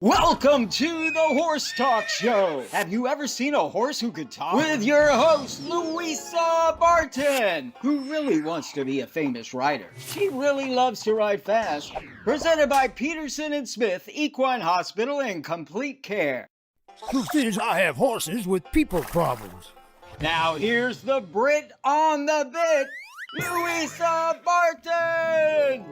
Welcome to the Horse Talk Show. Have you ever seen a horse who could talk? With your host, Louisa Barton, who really wants to be a famous rider. She really loves to ride fast. Presented by Peterson and Smith Equine Hospital and Complete Care. Truth is, I have horses with people problems. Now here's the Brit on the bit, Louisa Barton.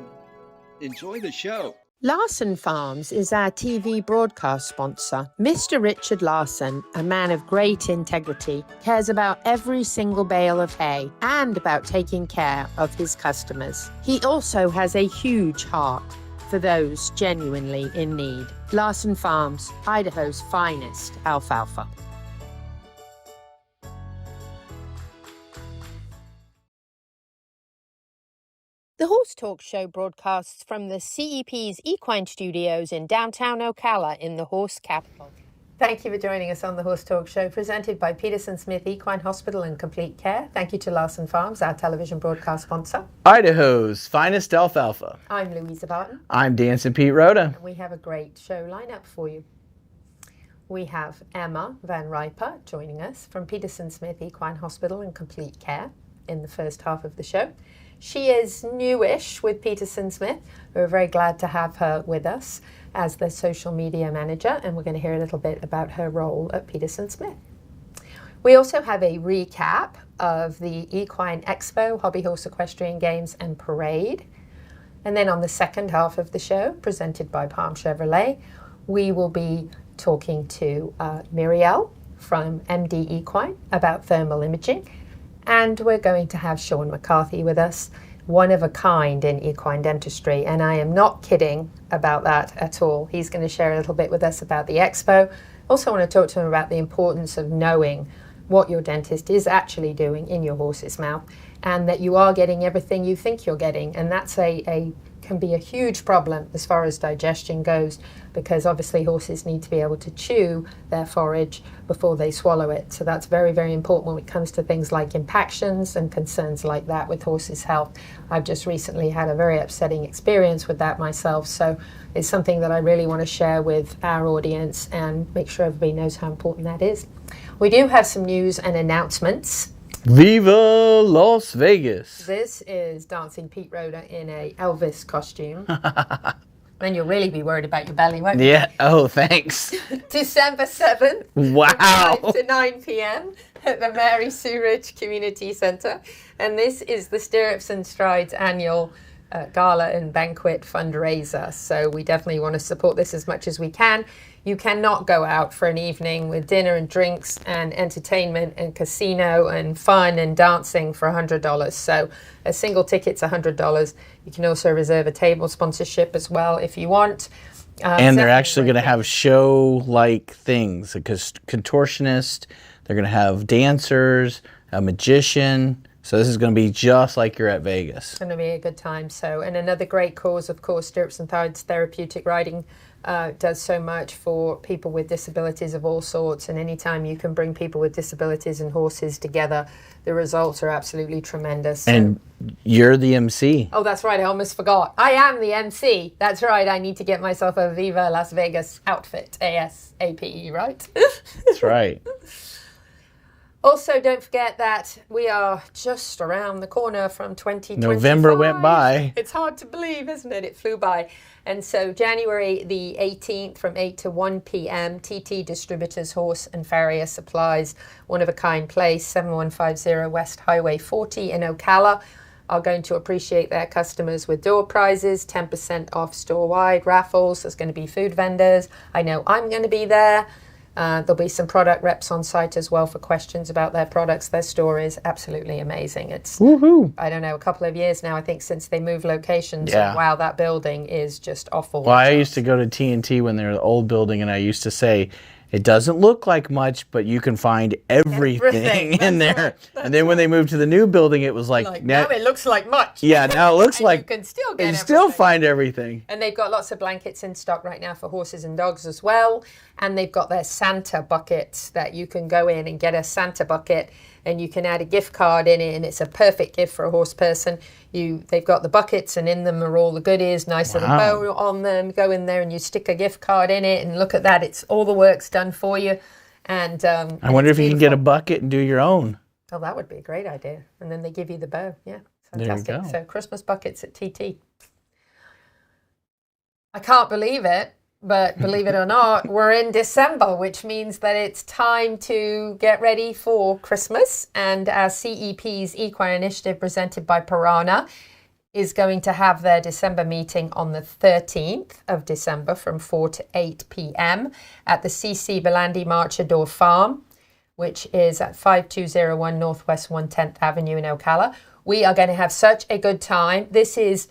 Enjoy the show. Larson Farms is our TV broadcast sponsor. Mr. Richard Larson, a man of great integrity, cares about every single bale of hay and about taking care of his customers. He also has a huge heart for those genuinely in need. Larson Farms, Idaho's finest alfalfa. The Horse Talk Show broadcasts from the CEP's Equine Studios in downtown Ocala in the horse capital. Thank you for joining us on the Horse Talk Show, presented by Peterson Smith Equine Hospital and Complete Care. Thank you to Larson Farms, our television broadcast sponsor. Idaho's finest alfalfa. I'm Louisa Barton. I'm Dancing Pete Rhoda. And we have a great show lineup for you. We have Emma Van Riper joining us from Peterson Smith Equine Hospital and Complete Care in the first half of the show. She is newish with Peterson Smith. We're very glad to have her with us as the social media manager, and we're going to hear a little bit about her role at Peterson Smith. We also have a recap of the Equine Expo, Hobby Horse Equestrian Games and Parade. And then on the second half of the show, presented by Palm Chevrolet, we will be talking to Muriel from MD Equine about thermal imaging. And we're going to have Sean McCarthy with us, one of a kind in equine dentistry. And I am not kidding about that at all. He's going to share a little bit with us about the expo. Also want to talk to him about the importance of knowing what your dentist is actually doing in your horse's mouth and that you are getting everything you think you're getting. And that's can be a huge problem as far as digestion goes, because obviously horses need to be able to chew their forage before they swallow it. So that's very, very important when it comes to things like impactions and concerns like that with horses' health. I've just recently had a very upsetting experience with that myself, so it's something that I really want to share with our audience and make sure everybody knows how important that is. We do have some news and announcements. Viva Las Vegas. This is Dancing Pete Rhoda in a Elvis costume. Then you'll really be worried about your belly, won't you? Yeah. Oh, thanks. December 7th. Wow. From 5 to 9 p.m. at the Mary Sue Ridge Community Center. And this is the Stirrups and Strides annual gala and banquet fundraiser. So we definitely want to support this as much as we can. You cannot go out for an evening with dinner and drinks and entertainment and casino and fun and dancing for $100. So a single ticket's $100. You can also reserve a table sponsorship as well if you want. And they're actually going to have show-like things, a contortionist. They're going to have dancers, a magician. So this is going to be just like you're at Vegas. It's going to be a good time. So, and another great cause, of course, Stirrups and Strides Therapeutic Riding does so much for people with disabilities of all sorts. And anytime you can bring people with disabilities and horses together, the results are absolutely tremendous. And you're the MC. Oh, that's right. I almost forgot. I am the MC. That's right. I need to get myself a Viva Las Vegas outfit, ASAP, right? That's right. Also, don't forget that we are just around the corner from 2025. November went by. It's hard to believe, isn't it? It flew by. And so January the 18th from 8 to 1 p.m., TT Distributors Horse and Farrier Supplies, one-of-a-kind place, 7150 West Highway 40 in Ocala, are going to appreciate their customers with door prizes, 10% off store-wide raffles. There's going to be food vendors. I know I'm going to be there. There'll be some product reps on site as well for questions about their products. Their store is absolutely amazing. It's, Woohoo. I don't know, a couple of years now, I think, since they moved locations. Yeah. Wow, that building is just awful. Well, I used to go to TNT when they were the old building, and I used to say, it doesn't look like much, but you can find everything in there. And then when they moved to the new building, it was like now it looks like much. Yeah, now it looks like you can still you get still find everything. And they've got lots of blankets in stock right now for horses and dogs as well. And they've got their Santa buckets that you can go in and get a Santa bucket and you can add a gift card in it, and it's a perfect gift for a horse person. They've got the buckets, and in them are all the goodies, nice little bow on them. Go in there and you stick a gift card in it, and look at that, it's all the work's done for you. And I wonder if you can get a bucket and do your own. Oh, that would be a great idea. And then they give you the bow. Yeah, fantastic. There you go. So Christmas buckets at TT. I can't believe it, but believe it or not, we're in December, which means that it's time to get ready for Christmas. And our CEP's Equine Initiative, presented by Piranha, is going to have their December meeting on the 13th of December from 4 to 8 p.m. at the CC Belandi Marchador Farm, which is at 5201 Northwest 110th Avenue in Ocala. We are going to have such a good time. This is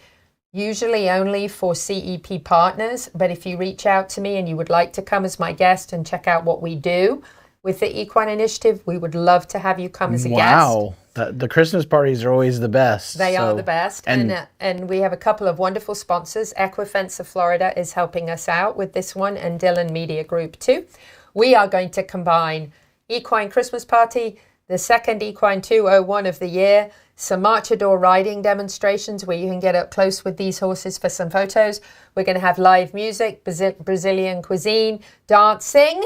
usually only for CEP partners, but if you reach out to me and you would like to come as my guest and check out what we do with the Equine Initiative, we would love to have you come as a guest. Wow. The Christmas parties are always the best. They are the best. And we have a couple of wonderful sponsors. Equifence of Florida is helping us out with this one, and Dillon Media Group too. We are going to combine Equine Christmas Party, the second Equine 201 of the year, some Marchador riding demonstrations where you can get up close with these horses for some photos. We're going to have live music, Brazilian cuisine, dancing.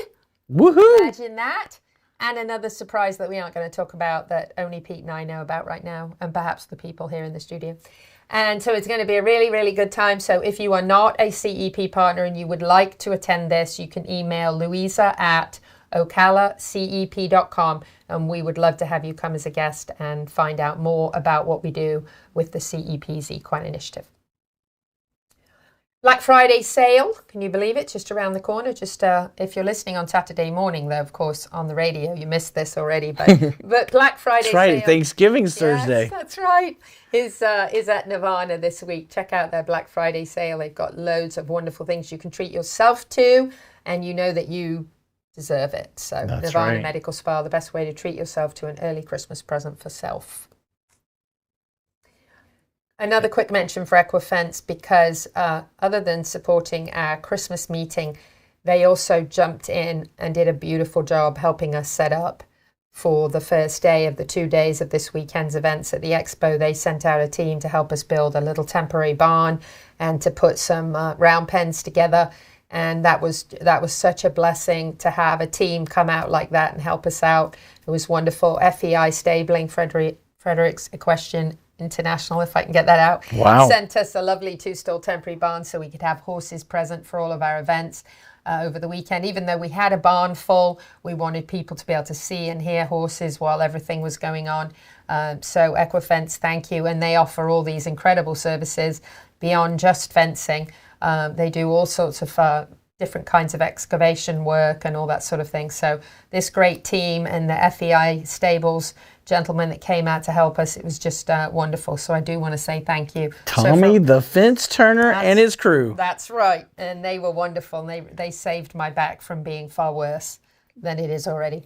Woohoo! Imagine that. And another surprise that we aren't going to talk about that only Pete and I know about right now, and perhaps the people here in the studio. And so it's going to be a really, really good time. So if you are not a CEP partner and you would like to attend this, you can email Louisa at ocalacep.com, and we would love to have you come as a guest and find out more about what we do with the CEP's Equine Initiative. Black Friday sale, can you believe it? Just around the corner. Just if you're listening on Saturday morning, though, of course, on the radio, you missed this already. But Black Friday That's right. sale, Thanksgiving's Thursday. Yes, that's right. Is at Nirvana this week. Check out their Black Friday sale. They've got loads of wonderful things you can treat yourself to, and you know that you deserve it. So That's Nirvana right. Medical Spa, the best way to treat yourself to an early Christmas present for self. Another quick mention for Equifence, because other than supporting our Christmas meeting, they also jumped in and did a beautiful job helping us set up for the first day of the 2 days of this weekend's events at the Expo. They sent out a team to help us build a little temporary barn and to put some round pens together. And that was such a blessing to have a team come out like that and help us out. It was wonderful. FEI Stabling, Fredericks Equestrian International, if I can get that out, Wow. sent us a lovely 2-stall temporary barn so we could have horses present for all of our events over the weekend. Even though we had a barn full, we wanted people to be able to see and hear horses while everything was going on. So Equifence, thank you. And they offer all these incredible services beyond just fencing. They do all sorts of different kinds of excavation work and all that sort of thing. So this great team and the FEI Stables gentleman that came out to help us, it was just wonderful. So I do want to say thank you. Tommy the Fence Turner and his crew. That's right. And they were wonderful. And they saved my back from being far worse than it is already.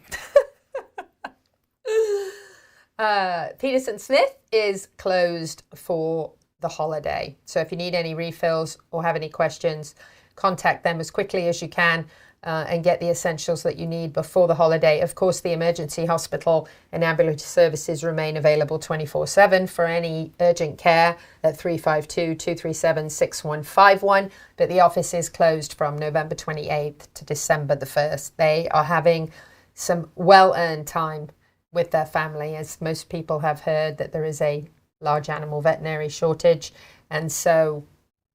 Peterson Smith is closed for the holiday. So if you need any refills or have any questions, contact them as quickly as you can and get the essentials that you need before the holiday. Of course, the emergency hospital and ambulatory services remain available 24/7 for any urgent care at 352-237-6151. But the office is closed from November 28th to December the 1st. They are having some well-earned time with their family, as most people have heard that there is a large animal veterinary shortage. And so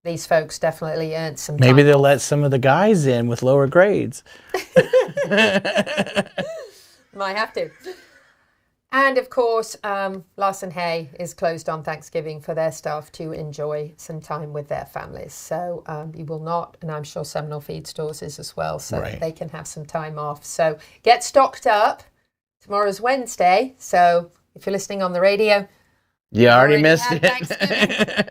these folks definitely earned some time. Maybe they'll let some of the guys in with lower grades. Might have to. And of course, Larson Hay is closed on Thanksgiving for their staff to enjoy some time with their families. So you will not, and I'm sure Seminole Feed Stores is as well, so Right. they can have some time off. So get stocked up. Tomorrow's Wednesday, so if you're listening on the radio, You already missed had it. Thanksgiving.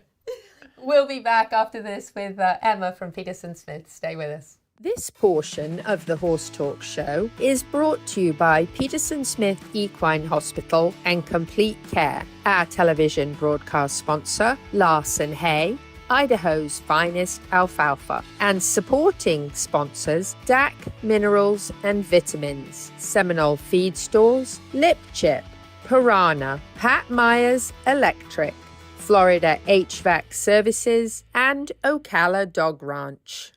We'll be back after this with Emma from Peterson Smith. Stay with us. This portion of the Horse Talk Show is brought to you by Peterson Smith Equine Hospital and Complete Care, our television broadcast sponsor, Larson Hay, Idaho's finest alfalfa, and supporting sponsors DAC Minerals and Vitamins, Seminole Feed Stores, Lip Chip, Piranha, Pat Myers Electric, Florida HVAC Services, and Ocala Dog Ranch.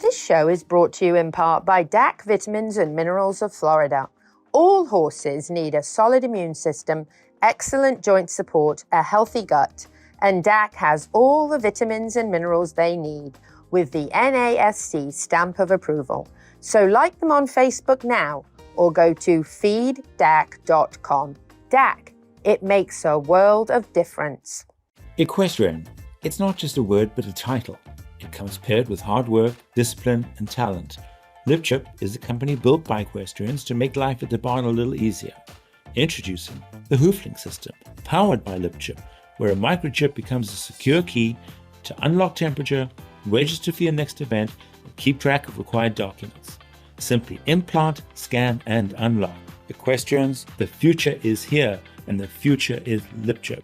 This show is brought to you in part by DAC Vitamins and Minerals of Florida. All horses need a solid immune system, excellent joint support, a healthy gut, and DAC has all the vitamins and minerals they need with the NASC stamp of approval. So like them on Facebook now or go to feeddac.com. DAC, it makes a world of difference. Equestrian. It's not just a word but a title. It comes paired with hard work, discipline, and talent. LipChip is a company built by equestrians to make life at the barn a little easier. Introducing the Hooflink system, powered by LipChip, where a microchip becomes a secure key to unlock temperature, register for your next event, and keep track of required documents. Simply implant, scan, and unlock. Equestrians, the future is here, and the future is LipChip.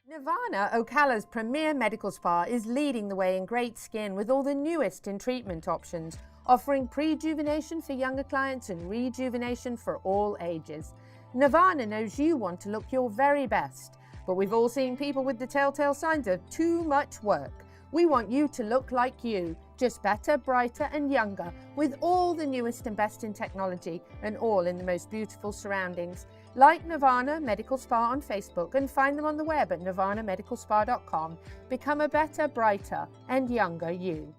Nirvana, Ocala's premier medical spa, is leading the way in great skin with all the newest in treatment options, offering prejuvenation for younger clients and rejuvenation for all ages. Nirvana knows you want to look your very best, but we've all seen people with the telltale signs of too much work. We want you to look like you, just better, brighter and younger, with all the newest and best in technology and all in the most beautiful surroundings. Like Nirvana Medical Spa on Facebook and find them on the web at nirvanamedicalspa.com. Become a better, brighter and younger you.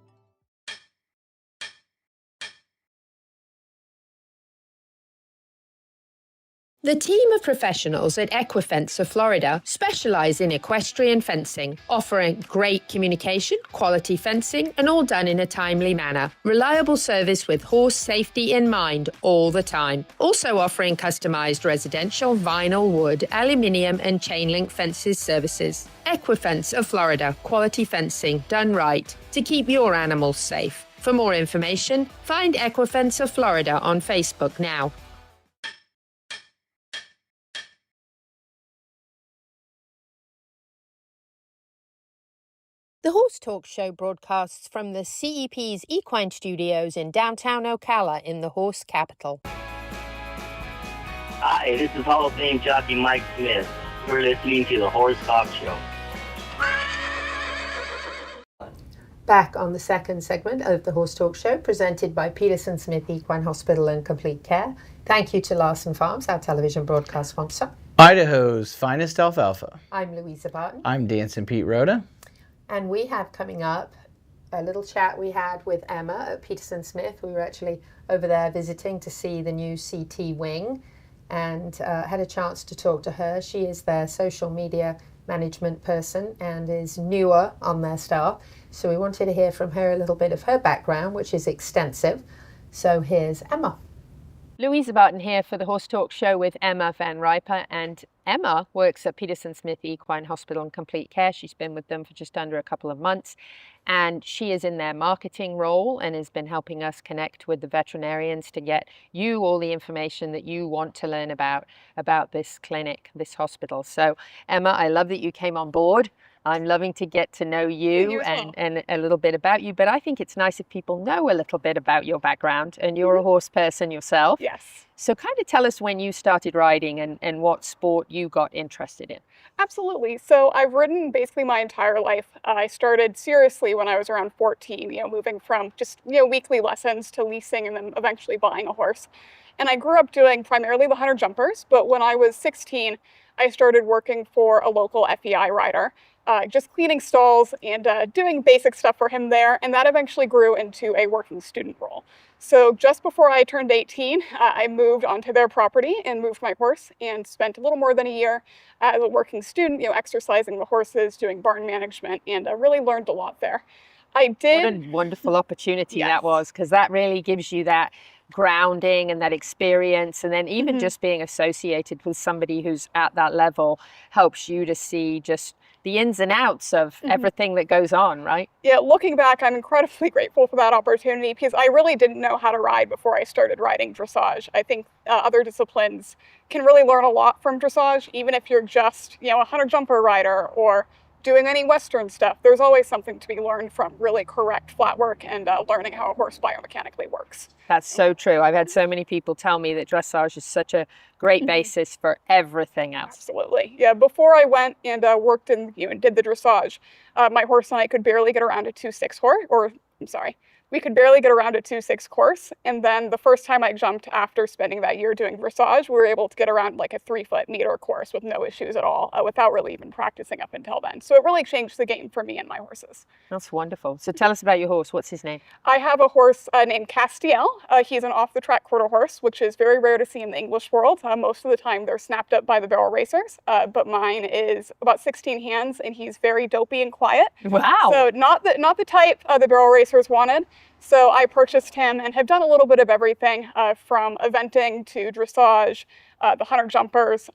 The team of professionals at Equifence of Florida specialize in equestrian fencing, offering great communication, quality fencing, and all done in a timely manner. Reliable service with horse safety in mind all the time. Also offering customized residential, vinyl, wood, aluminium, and chain link fences services. Equifence of Florida, quality fencing done right to keep your animals safe. For more information, find Equifence of Florida on Facebook now. The Horse Talk Show broadcasts from the CEP's Equine Studios in downtown Ocala in the horse capital. Hi, this is Hall of Fame jockey Mike Smith. You're listening to the Horse Talk Show. Back on the second segment of the Horse Talk Show, presented by Peterson Smith Equine Hospital and Complete Care. Thank you to Larson Farms, our television broadcast sponsor. Idaho's finest alfalfa. I'm Louisa Barton. I'm Dancing Pete Rhoda. And we have coming up a little chat we had with Emma at Peterson Smith. We were actually over there visiting to see the new CT wing and had a chance to talk to her. She is their social media management person and is newer on their staff. So we wanted to hear from her a little bit of her background, which is extensive. So here's Emma. Louisa Barton here for the Horse Talk Show with Emma Van Riper, and Emma works at Peterson Smith Equine Hospital and Complete Care. She's been with them for just under a couple of months, and she is in their marketing role and has been helping us connect with the veterinarians to get you all the information that you want to learn about this clinic, this hospital. So Emma, I love that you came on board. I'm loving to get to know you and a little bit about you, but I think it's nice if people know a little bit about your background, and you're a horse person yourself. Yes. So kind of tell us when you started riding and what sport you got interested in. Absolutely. So I've ridden basically my entire life. I started seriously when I was around 14, moving from just, weekly lessons to leasing and then eventually buying a horse. And I grew up doing primarily the hunter jumpers, but when I was 16, I started working for a local FEI rider. Just cleaning stalls and doing basic stuff for him there. And that eventually grew into a working student role. So just before I turned 18, I moved onto their property and moved my horse and spent a little more than a year as a working student, exercising the horses, doing barn management, and really learned a lot there. I did. What a wonderful opportunity Yes. that was, because that really gives you that grounding and that experience, and then even just being associated with somebody who's at that level helps you to see just the ins and outs of everything that goes on, right? Yeah, looking back, I'm incredibly grateful for that opportunity because I really didn't know how to ride before I started riding dressage. I think other disciplines can really learn a lot from dressage, even if you're just, a hunter jumper rider or doing any Western stuff, there's always something to be learned from really correct flat work and learning how a horse biomechanically works. That's so true. I've had so many people tell me that dressage is such a great basis for everything else. Absolutely. Yeah, before I went and worked in, and did the dressage, my horse and I could barely get around a 2-6 horse, we could barely get around a 2-6 course. And then the first time I jumped after spending that year doing dressage, we were able to get around like a 3-foot meter course with no issues at all, without really even practicing up until then. So it really changed the game for me and my horses. That's wonderful. So tell us about your horse. What's his name? I have a horse named Castiel. He's an off-the-track quarter horse, which is very rare to see in the English world. Most of the time they're snapped up by the barrel racers, but mine is about 16 hands, and he's very dopey and quiet. Wow. So not the type the barrel racers wanted. So I purchased him and have done a little bit of everything from eventing to dressage, the hunter jumpers.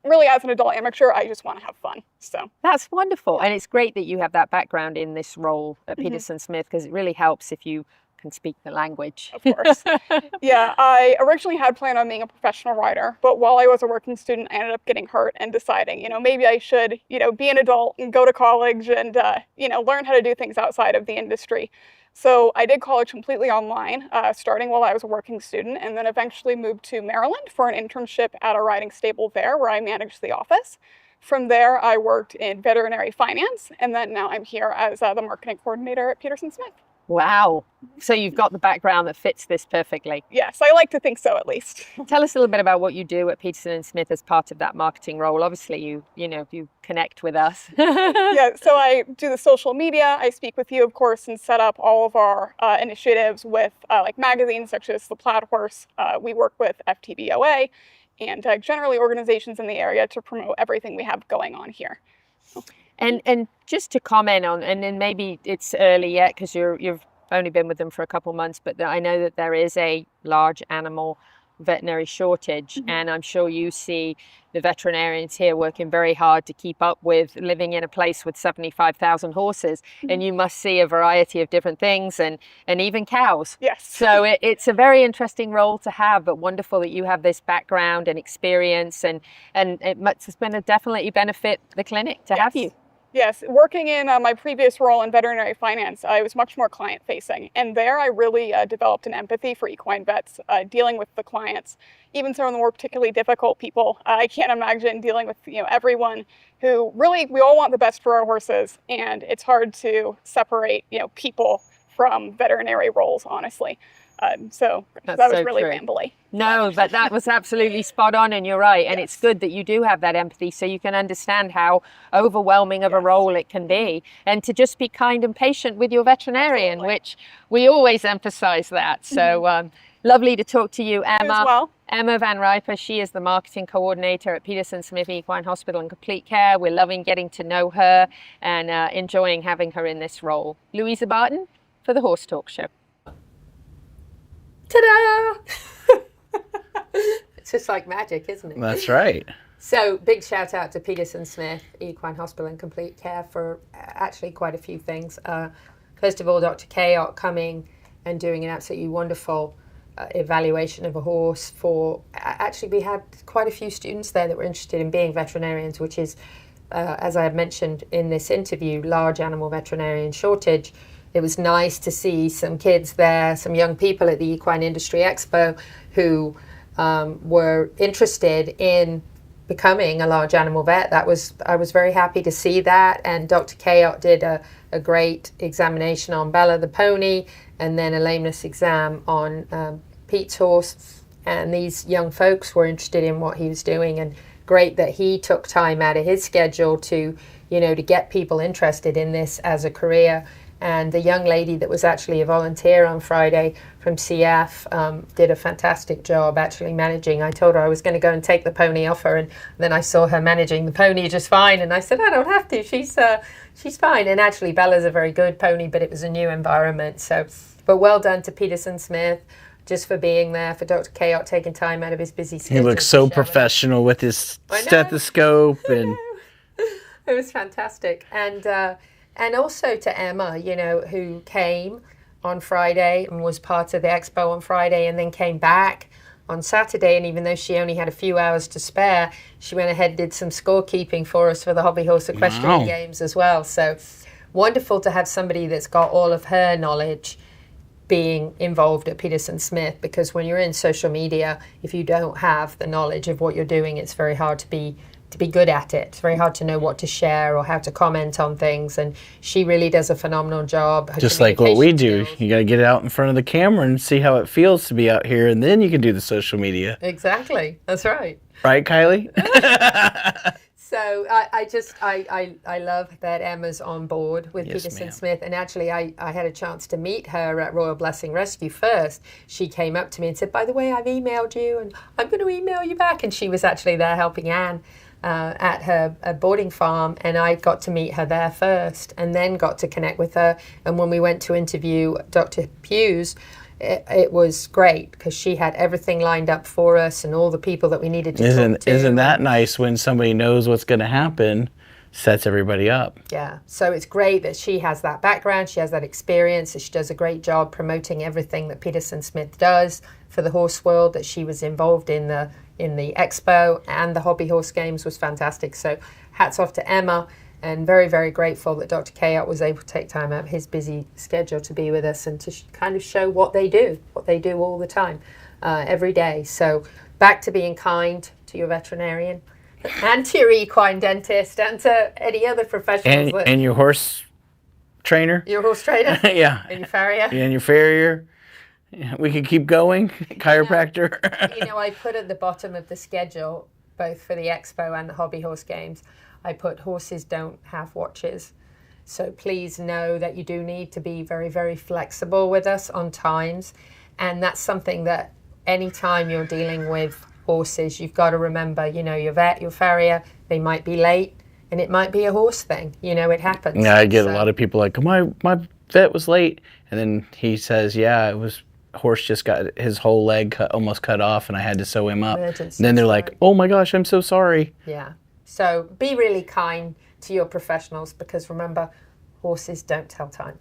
Really, as an adult amateur, I just want to have fun. So that's wonderful. And it's great that you have that background in this role at Peterson Smith, because it really helps if you can speak the language. Of course. Yeah, I originally had planned on being a professional rider, but while I was a working student, I ended up getting hurt and deciding, maybe I should, be an adult and go to college and, learn how to do things outside of the industry. So I did college completely online, starting while I was a working student, and then eventually moved to Maryland for an internship at a riding stable there where I managed the office. From there, I worked in veterinary finance, and then now I'm here as the marketing coordinator at Peterson Smith. Wow. So you've got the background that fits this perfectly. Yes, I like to think so, at least. Tell us a little bit about what you do at Peterson Smith as part of that marketing role. Obviously, you connect with us. Yeah, so I do the social media. I speak with you, of course, and set up all of our initiatives with like magazines such as The Plaid Horse. We work with FTBOA and generally organizations in the area to promote everything we have going on here. And just to comment on, and then maybe it's early yet because you've only been with them for a couple months, but I know that there is a large animal veterinary shortage, and I'm sure you see the veterinarians here working very hard to keep up with living in a place with 75,000 horses, and you must see a variety of different things and even cows. Yes. So it's a very interesting role to have, but wonderful that you have this background and experience, and it must definitely benefit the clinic to have you. Yes, working in my previous role in veterinary finance, I was much more client-facing, and there I really developed an empathy for equine vets, dealing with the clients, even some of the more particularly difficult people. I can't imagine dealing with everyone who really, we all want the best for our horses, and it's hard to separate people from veterinary roles, honestly. So that was really rambly. No, but that was absolutely spot on, and you're right. And it's good that you do have that empathy so you can understand how overwhelming of a role it can be, and to just be kind and patient with your veterinarian, which we always emphasize that. So lovely to talk to you, Emma. You as well. Emma Van Riper, she is the marketing coordinator at Peterson Smith Equine Hospital and Complete Care. We're loving getting to know her and enjoying having her in this role. Louisa Barton for the Horse Talk Show. Ta-da! It's just like magic, isn't it? That's right. So big shout out to Peterson Smith Equine Hospital and Complete Care for actually quite a few things. First of all, Dr. Kayot coming and doing an absolutely wonderful evaluation of a horse for, actually we had quite a few students there that were interested in being veterinarians, which is, as I had mentioned in this interview, large animal veterinarian shortage. It was nice to see some kids there, some young people at the Equine Industry Expo who were interested in becoming a large animal vet. I was very happy to see that. And Dr. Kayot did a great examination on Bella the pony, and then a lameness exam on Pete's horse. And these young folks were interested in what he was doing, and great that he took time out of his schedule to get people interested in this as a career. And the young lady that was actually a volunteer on Friday from CF did a fantastic job actually managing. I told her I was going to go and take the pony off her, and then I saw her managing the pony just fine, and I said, I don't have to, she's fine. And actually Bella's a very good pony, but it was a new environment. So, but well done to Peterson Smith just for being there, for Dr. Kayot taking time out of his busy schedule. He looks so professional with his stethoscope. And it was fantastic. And also to Emma, who came on Friday and was part of the expo on Friday and then came back on Saturday, and even though she only had a few hours to spare, she went ahead and did some scorekeeping for us for the Hobby Horse Equestrian Games as well. So wonderful to have somebody that's got all of her knowledge being involved at Peterson Smith, because when you're in social media, if you don't have the knowledge of what you're doing, it's very hard to be good at it. It's very hard to know what to share or how to comment on things, and she really does a phenomenal job. Her Just like what we do. skills. You got to get out in front of the camera and see how it feels to be out here, and then you can do the social media. Exactly, that's right. Right, Kylie? So I love that Emma's on board with Yes, Peterson ma'am. Smith. And actually, I had a chance to meet her at Royal Blessing Rescue first. She came up to me and said, by the way, I've emailed you and I'm going to email you back. And she was actually there helping Anne at her boarding farm. And I got to meet her there first and then got to connect with her. And when we went to interview Dr. Hughes, it was great because she had everything lined up for us and all the people that we needed to talk to. Isn't that nice when somebody knows what's going to happen, sets everybody up? Yeah, so it's great that she has that background, she has that experience, that she does a great job promoting everything that Peterson Smith does for the horse world, that she was involved in the expo, and the Hobby Horse Games was fantastic. So hats off to Emma, and very, very grateful that Dr. Kayot was able to take time out of his busy schedule to be with us and to kind of show what they do all the time, every day. So back to being kind to your veterinarian and to your equine dentist and to any other professionals. And your horse trainer? Your horse trainer? Yeah. And your farrier? And your farrier? Yeah, we could keep going. Chiropractor? I put at the bottom of the schedule, both for the expo and the Hobby Horse Games, I put horses don't have watches. So please know that you do need to be very, very flexible with us on times. And that's something that anytime you're dealing with horses, you've got to remember, your vet, your farrier, they might be late and it might be a horse thing. It happens. Yeah, I get a lot of people like, my vet was late. And then he says, yeah, it was, horse just got his whole leg almost cut off and I had to sew him up. Emergency, And then they're like, oh my gosh, I'm so sorry. Yeah. So be really kind to your professionals, because remember, horses don't tell time.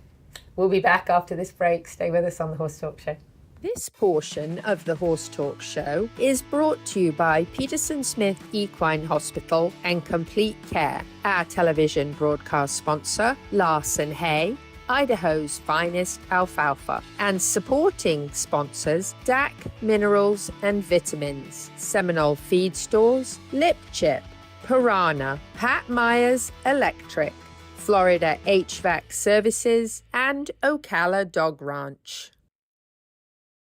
We'll be back after this break. Stay with us on the Horse Talk Show. This portion of the Horse Talk Show is brought to you by Peterson Smith Equine Hospital and Complete Care, our television broadcast sponsor, Larson Hay, Idaho's finest alfalfa, and supporting sponsors DAC Minerals and Vitamins, Seminole Feed Stores, Lip Chip, Piranha, Pat Myers Electric, Florida HVAC Services, and Ocala Dog Ranch.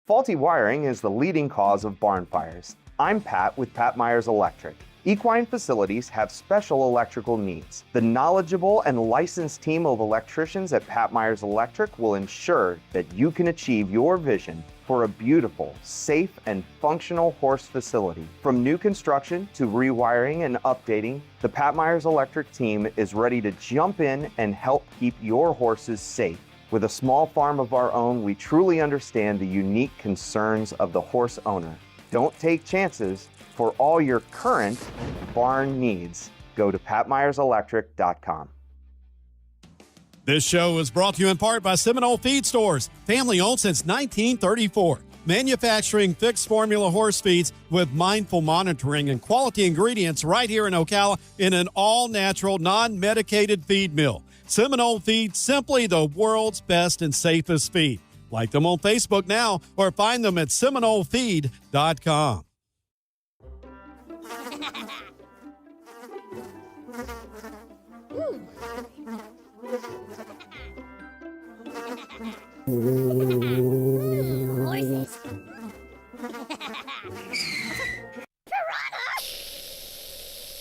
Faulty wiring is the leading cause of barn fires. I'm Pat with Pat Myers Electric. Equine facilities have special electrical needs. The knowledgeable and licensed team of electricians at Pat Myers Electric will ensure that you can achieve your vision for a beautiful, safe, and functional horse facility. From new construction to rewiring and updating, the Pat Myers Electric team is ready to jump in and help keep your horses safe. With a small farm of our own, we truly understand the unique concerns of the horse owner. Don't take chances. For all your current barn needs, go to patmyerselectric.com. This show is brought to you in part by Seminole Feed Stores, family owned since 1934. Manufacturing fixed formula horse feeds with mindful monitoring and quality ingredients right here in Ocala in an all-natural, non-medicated feed mill. Seminole Feed, simply the world's best and safest feed. Like them on Facebook now or find them at SeminoleFeed.com. Horses. Piranha!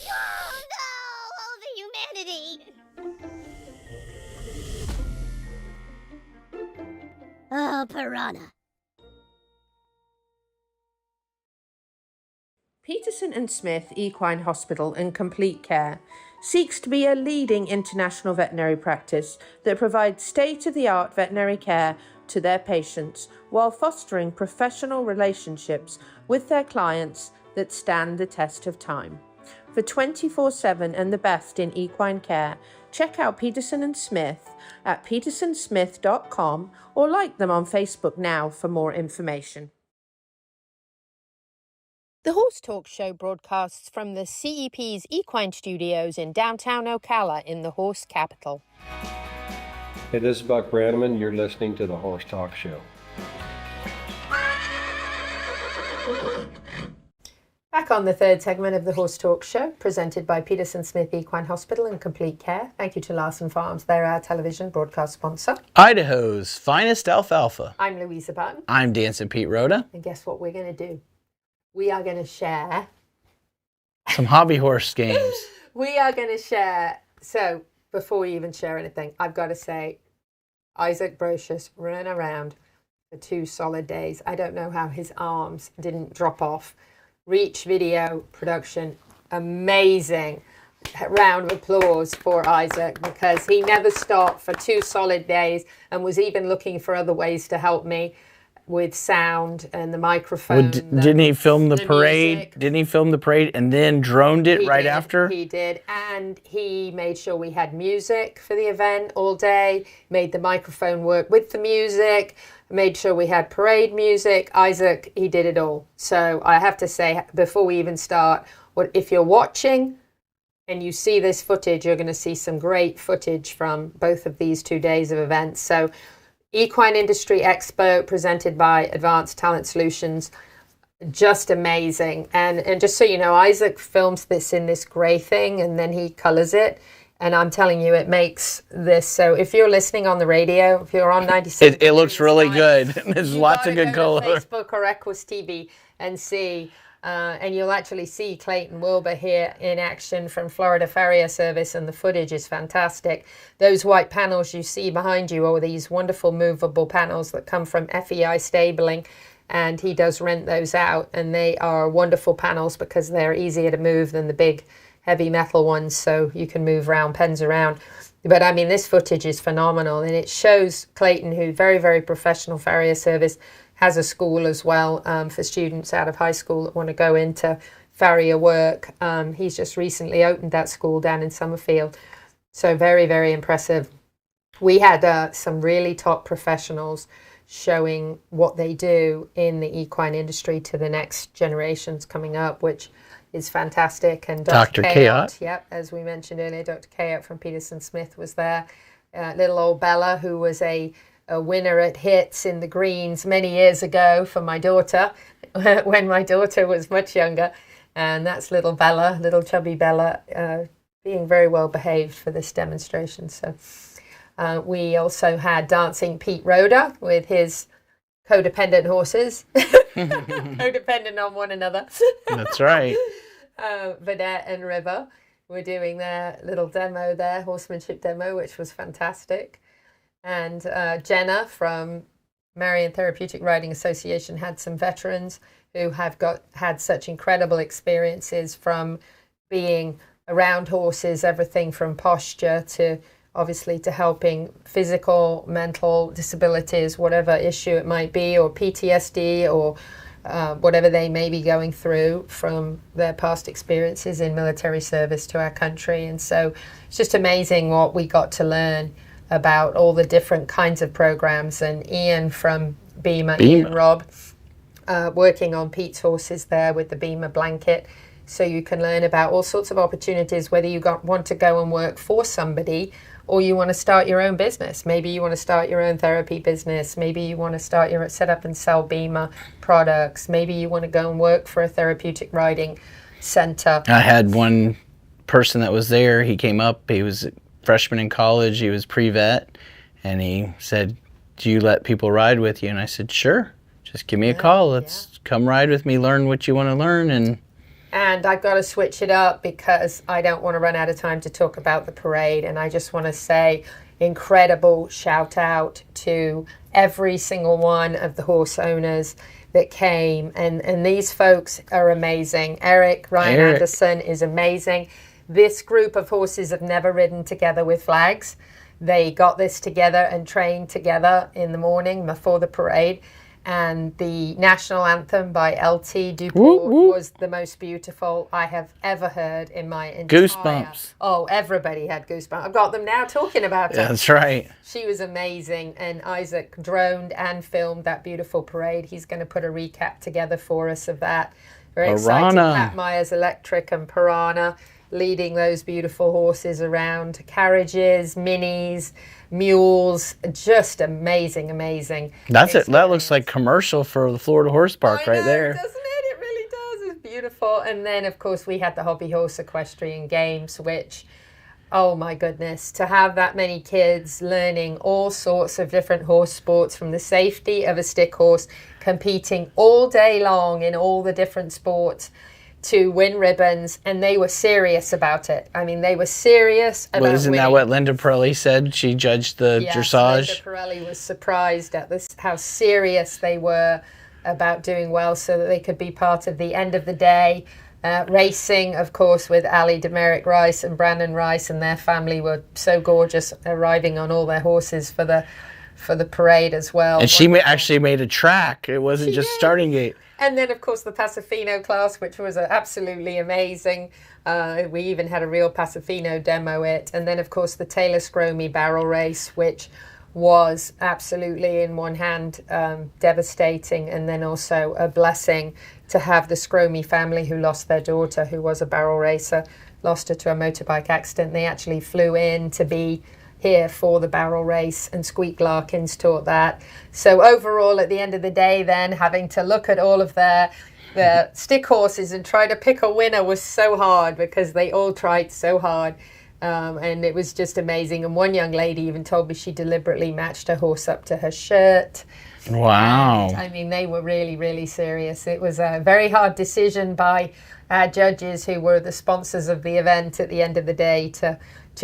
Oh no! Oh, the humanity! Oh, piranha. Peterson and Smith Equine Hospital and Complete Care seeks to be a leading international veterinary practice that provides state-of-the-art veterinary care to their patients while fostering professional relationships with their clients that stand the test of time. For 24/7 and the best in equine care, check out Peterson and Smith at petersonsmith.com or like them on Facebook now for more information. The Horse Talk Show broadcasts from the CEP's Equine Studios in downtown Ocala in the horse capital. Hey, this is Buck Brannaman. You're listening to the Horse Talk Show. Back on the third segment of the Horse Talk Show, presented by Peterson Smith Equine Hospital and Complete Care. Thank you to Larson Farms. They're our television broadcast sponsor. Idaho's finest alfalfa. I'm Louisa Barton. I'm Dancing Pete Rhoda. And guess what we're going to do? We are going to share some hobby horse games. We are going to share. So before we even share anything, I've got to say, Isaac Brocious ran around for 2 solid days. I don't know how his arms didn't drop off. Reach Video Production, amazing. Round of applause for Isaac, because he never stopped for 2 solid days and was even looking for other ways to help me with sound and the microphone. Didn't he film the parade? Music. Didn't he film the parade and then droned it right after? He did. And he made sure we had music for the event all day, made the microphone work with the music, made sure we had parade music. Isaac, he did it all. So I have to say, before we even start, if you're watching and you see this footage, you're going to see some great footage from both of these 2 days of events. So Equine Industry Expo presented by Advanced Talent Solutions, just amazing. And just so you know, Isaac films this in this grey thing and then he colours it. And I'm telling you, it makes this. So if you're listening on the radio, if you're on 96, it looks really good. There's lots of good color. Facebook or Equus TV and see. And you'll actually see Clayton Wilbur here in action from Florida Farrier Service, and the footage is fantastic. Those white panels you see behind you are these wonderful movable panels that come from FEI Stabling, and he does rent those out, and they are wonderful panels because they're easier to move than the big heavy metal ones, so you can move round pens around. But I mean, this footage is phenomenal, and it shows Clayton, who very, very professional farrier service, has a school as well for students out of high school that want to go into farrier work. He's just recently opened that school down in Summerfield. So very, very impressive. We had some really top professionals showing what they do in the equine industry to the next generations coming up, which is fantastic. And Dr. Kayot, yep, as we mentioned earlier, Dr. Kayot from Peterson Smith was there. Little old Bella, who was a winner at HITS in the Greens many years ago for my daughter, when my daughter was much younger. And that's little Bella, little chubby Bella, being very well behaved for this demonstration. So we also had Dancing Pete Rhoda with his codependent horses, codependent on one another. That's right. Vedette and River were doing their little demo there, horsemanship demo, which was fantastic. And Jenna from Marion Therapeutic Riding Association had some veterans who have had such incredible experiences from being around horses, everything from posture to obviously to helping physical, mental disabilities, whatever issue it might be, or PTSD, or whatever they may be going through from their past experiences in military service to our country. And so it's just amazing what we got to learn about all the different kinds of programs. And Ian from BEMA. Ian Robb, working on Pete's horses there with the BEMA blanket. So you can learn about all sorts of opportunities, whether you want to go and work for somebody or you want to start your own business. Maybe you want to start your own therapy business. Maybe you want to set up and sell BEMA products. Maybe you want to go and work for a therapeutic riding center. I had one person that was there. He came up. He was a freshman in college. He was pre-vet. And he said, "Do you let people ride with you?" And I said, "Sure. Just give me a call. Let's come ride with me, learn what you want to learn." And I've got to switch it up because I don't want to run out of time to talk about the parade. And I just want to say incredible shout out to every single one of the horse owners that came. And these folks are amazing. Ryan Anderson is amazing. This group of horses have never ridden together with flags. They got this together and trained together in the morning before the parade. And the national anthem by L.T. Dupont was the most beautiful I have ever heard in my entire... Goosebumps. Oh, everybody had goosebumps. I've got them now talking about it. That's right. She was amazing, and Isaac droned and filmed that beautiful parade. He's going to put a recap together for us of that. Very excited. Pat Myers Electric and Piranha leading those beautiful horses around. Carriages, minis, mules, just amazing, amazing. That's it. That looks like commercial for the Florida Horse Park right there. Doesn't it? It really does. It's beautiful. And then, of course, we had the Hobby Horse Equestrian Games, which... oh my goodness, to have that many kids learning all sorts of different horse sports, from the safety of a stick horse, competing all day long in all the different sports to win ribbons, and they were serious about it. I mean, they were serious about Isn't winning. that what Linda Pirelli said? She judged the dressage. Linda Pirelli was surprised at this, how serious they were about doing well, so that they could be part of the end of the day. Racing, of course, with Ali Demerick Rice and Brandon Rice and their family were so gorgeous, arriving on all their horses for the parade as well. And she actually made a track. It wasn't just starting gate. And then, of course, the Pasofino class, which was absolutely amazing. We even had a real Pasofino demo it. And then, of course, the Taylor Scromie barrel race, which was absolutely, in one hand, devastating, and then also a blessing to have the Scromie family, who lost their daughter, who was a barrel racer, lost her to a motorbike accident. They actually flew in to be here for the barrel race, and Squeak Larkins taught that. So overall, at the end of the day, then, having to look at all of their stick horses and try to pick a winner was so hard, because they all tried so hard. And it was just amazing. And one young lady even told me she deliberately matched her horse up to her shirt. Wow. And, I mean, they were really, really serious. It was a very hard decision by our judges, who were the sponsors of the event at the end of the day, to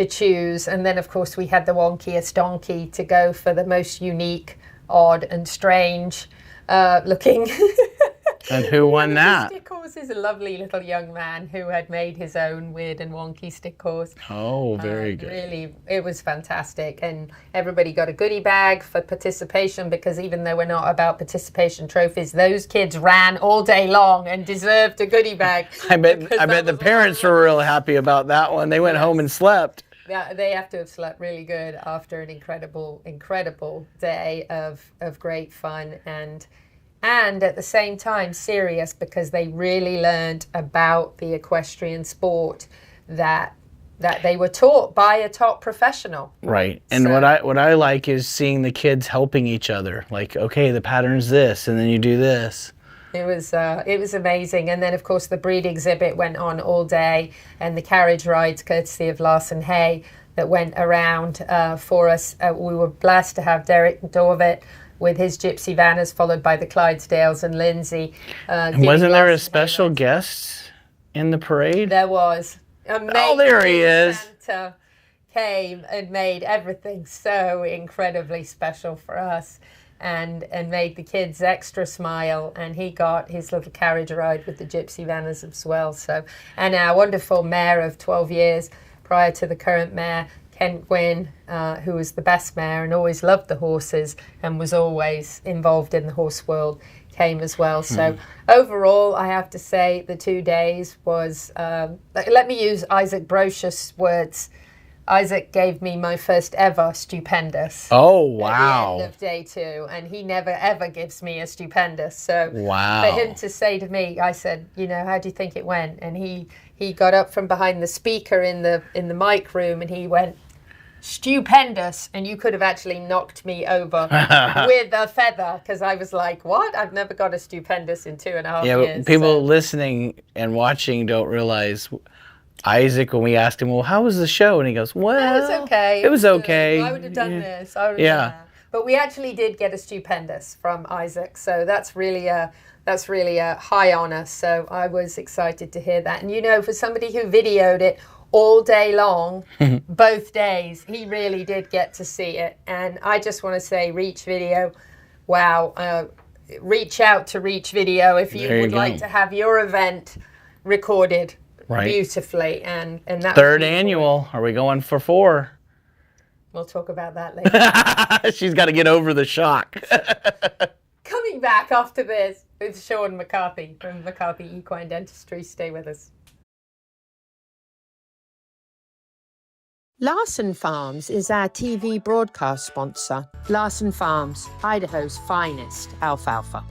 choose. And then, of course, we had the wonkiest donkey to go for the most unique, odd and strange looking. And who won that? Stick horse is a lovely little young man who had made his own weird and wonky stick horse. Oh, very good. Really, it was fantastic. And everybody got a goodie bag for participation, because even though we're not about participation trophies, those kids ran all day long and deserved a goodie bag. I bet the parents were real happy about that one. They went home and slept. Yeah, they have to have slept really good after an incredible, incredible day of great fun, and at the same time serious, because they really learned about the equestrian sport that they were taught by a top professional. Right. And what I like is seeing the kids helping each other. Like, okay, the pattern's this, and then you do this. It was amazing. And then, of course, the breed exhibit went on all day, and the carriage rides, courtesy of Larson Hay, that went around for us. We were blessed to have Derek Dorvit with his Gypsy Vanners, followed by the Clydesdales and Lindsay. And wasn't there a special guest in the parade? There was. Oh, there he is. Santa came and made everything so incredibly special for us, and made the kids extra smile. And he got his little carriage ride with the Gypsy Vanners as well. So, and our wonderful mare of 12 years prior to the current mare, Kent Gwynn, who was the best mare and always loved the horses and was always involved in the horse world, came as well. So overall, I have to say the 2 days was, let me use Isaac Brocious' words. Isaac gave me my first ever stupendous. Oh, wow. At the end of day 2, and he never ever gives me a stupendous. So wow. For him to say to me, I said, how do you think it went? And he got up from behind the speaker in the mic room, and he went, stupendous. And you could have actually knocked me over with a feather, because I was like, what? I've never got a stupendous in 2.5 years. But people listening and watching don't realize Isaac, when we asked him, well, how was the show? And he goes, well, it was okay. It was okay. I would have done this. I would have done that. But we actually did get a stupendous from Isaac. So that's really a high honor. So I was excited to hear that. And, for somebody who videoed it all day long, both days, he really did get to see it. And I just want to say, Reach Video, wow. Reach out to Reach Video if you would like to have your event recorded. Right. Beautifully, and that 3rd annual. Are we going for 4? We'll talk about that later. She's got to get over the shock. Coming be back after this with Sean McCarthy from McCarthy Equine Dentistry. Stay with us. Larson Farms is our TV broadcast sponsor. Larson Farms, Idaho's finest alfalfa.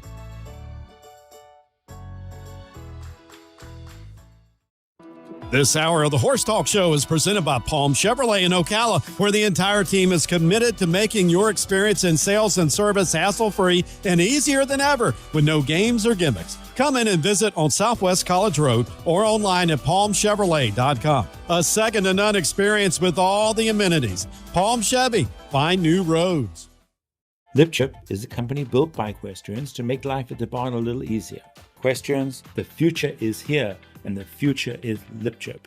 This hour of the Horse Talk Show is presented by Palm Chevrolet in Ocala, where the entire team is committed to making your experience in sales and service hassle-free and easier than ever with no games or gimmicks. Come in and visit on Southwest College Road or online at palmchevrolet.com. A second-to-none experience with all the amenities. Palm Chevy, find new roads. LipChip is a company built by equestrians to make life at the barn a little easier. Equestrians, the future is here, and the future is LipChip.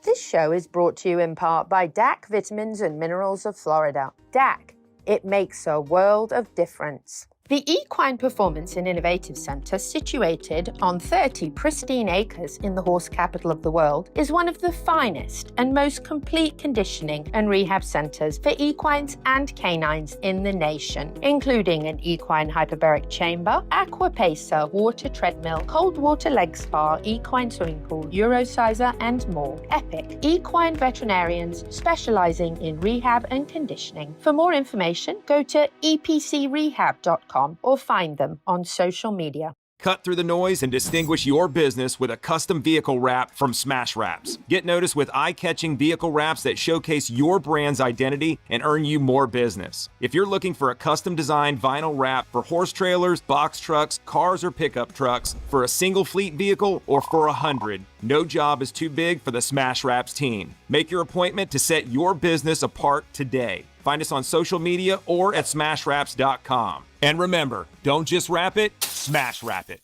This show is brought to you in part by DAC Vitamins and Minerals of Florida. DAC, it makes a world of difference. The Equine Performance and Innovative Center, situated on 30 pristine acres in the horse capital of the world, is one of the finest and most complete conditioning and rehab centers for equines and canines in the nation, including an equine hyperbaric chamber, aqua pacer, water treadmill, cold water leg spa, equine swimming pool, Eurosizer, and more. Epic equine veterinarians specializing in rehab and conditioning. For more information, go to epcrehab.com or find them on social media. Cut through the noise and distinguish your business with a custom vehicle wrap from Smash Wraps. Get noticed with eye-catching vehicle wraps that showcase your brand's identity and earn you more business. If you're looking for a custom-designed vinyl wrap for horse trailers, box trucks, cars, or pickup trucks, for a single fleet vehicle, or for 100, no job is too big for the Smash Wraps team. Make your appointment to set your business apart today. Find us on social media or at smashwraps.com. And remember, don't just wrap it, smash wrap it.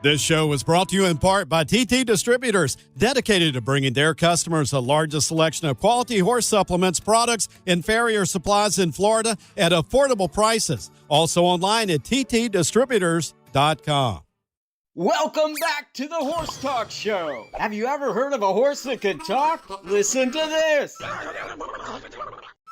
This show was brought to you in part by TT Distributors, dedicated to bringing their customers the largest selection of quality horse supplements, products, and farrier supplies in Florida at affordable prices. Also online at ttdistributors.com. Welcome back to the Horse Talk Show. Have you ever heard of a horse that could talk? Listen to this.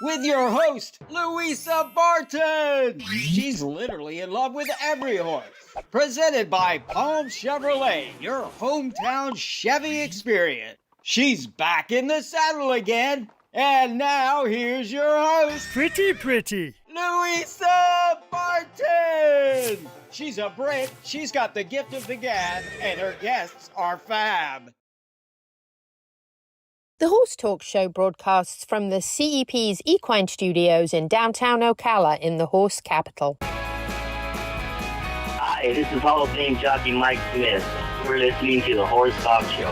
With your host, Louisa Barton. She's literally in love with every horse. Presented by Palm Chevrolet, your hometown Chevy experience. She's back in the saddle again. And now here's your host, Pretty. Louisa Barton. She's a Brit, she's got the gift of the gab, and her guests are fab. The Horse Talk Show broadcasts from the CEP's Equine Studios in downtown Ocala in the horse capital. Hi, this is Hall of Fame jockey Mike Smith. We're listening to the Horse Talk Show.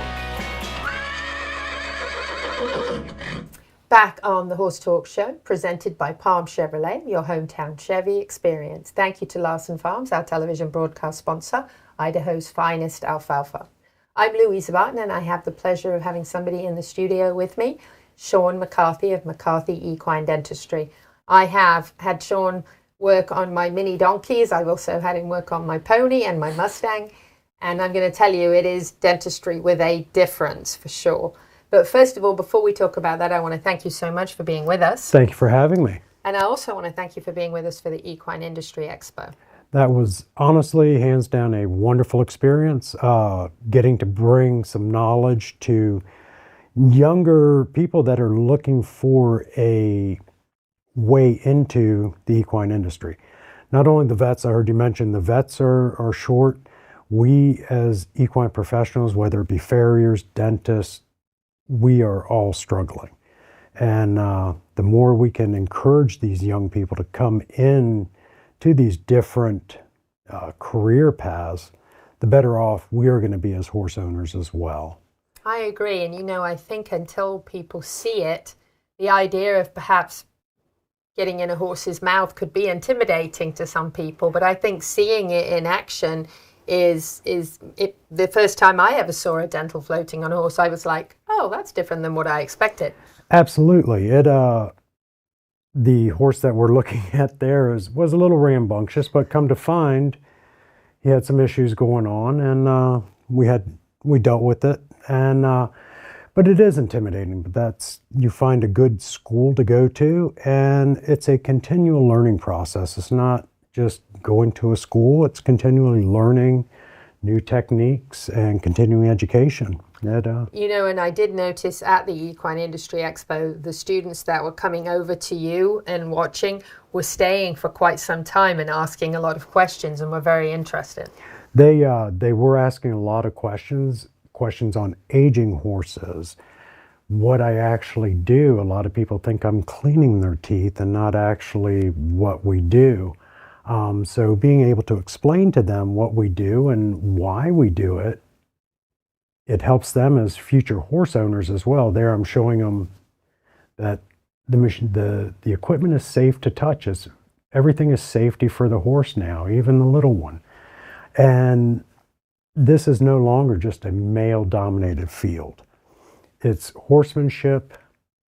Back on the Horse Talk Show, presented by Palm Chevrolet, your hometown Chevy experience. Thank you to Larson Farms, our television broadcast sponsor, Idaho's finest alfalfa. I'm Louisa Barton, and I have the pleasure of having somebody in the studio with me, Sean McCarthy of McCarthy Equine Dentistry. I have had Sean work on my mini donkeys. I've also had him work on my pony and my Mustang. And I'm going to tell you, it is dentistry with a difference for sure. But first of all, before we talk about that, I want to thank you so much for being with us. Thank you for having me. And I also want to thank you for being with us for the Equine Industry Expo. That was honestly, hands down, a wonderful experience. Getting to bring some knowledge to younger people that are looking for a way into the equine industry. Not only the vets, I heard you mention the vets are short. We as equine professionals, whether it be farriers, dentists, we are all struggling. And the more we can encourage these young people to come in to these different career paths, the better off we are going to be as horse owners as well. I agree. And, I think until people see it, the idea of perhaps getting in a horse's mouth could be intimidating to some people. But I think seeing it in action is the first time I ever saw a dental floating on a horse, I was like, oh, that's different than what I expected. Absolutely. The horse that we're looking at there was a little rambunctious, but come to find he had some issues going on, and we dealt with it. And But it is intimidating, but you find a good school to go to, and it's a continual learning process. It's not just going to a school, it's continually learning new techniques and continuing education. You know, and I did notice at the Equine Industry Expo, the students that were coming over to you and watching were staying for quite some time and asking a lot of questions and were very interested. They were asking a lot of questions on aging horses. What I actually do, a lot of people think I'm cleaning their teeth and not actually what we do. So being able to explain to them what we do and why we do it, it helps them as future horse owners as well. There I'm showing them that the equipment is safe to touch. Everything is safety for the horse now, even the little one. And this is no longer just a male-dominated field. It's horsemanship.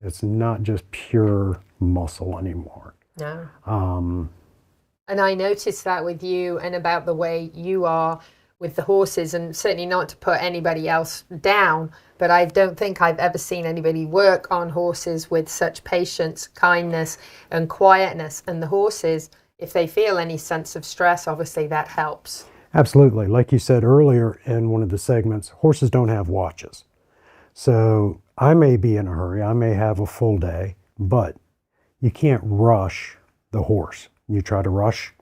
It's not just pure muscle anymore. No. And I noticed that with you and about the way you are with the horses, and certainly not to put anybody else down, but I don't think I've ever seen anybody work on horses with such patience, kindness, and quietness. And the horses, if they feel any sense of stress, obviously that helps. Absolutely. Like you said earlier in one of the segments, horses don't have watches. So I may be in a hurry, I may have a full day, but you can't rush the horse. You try to rush,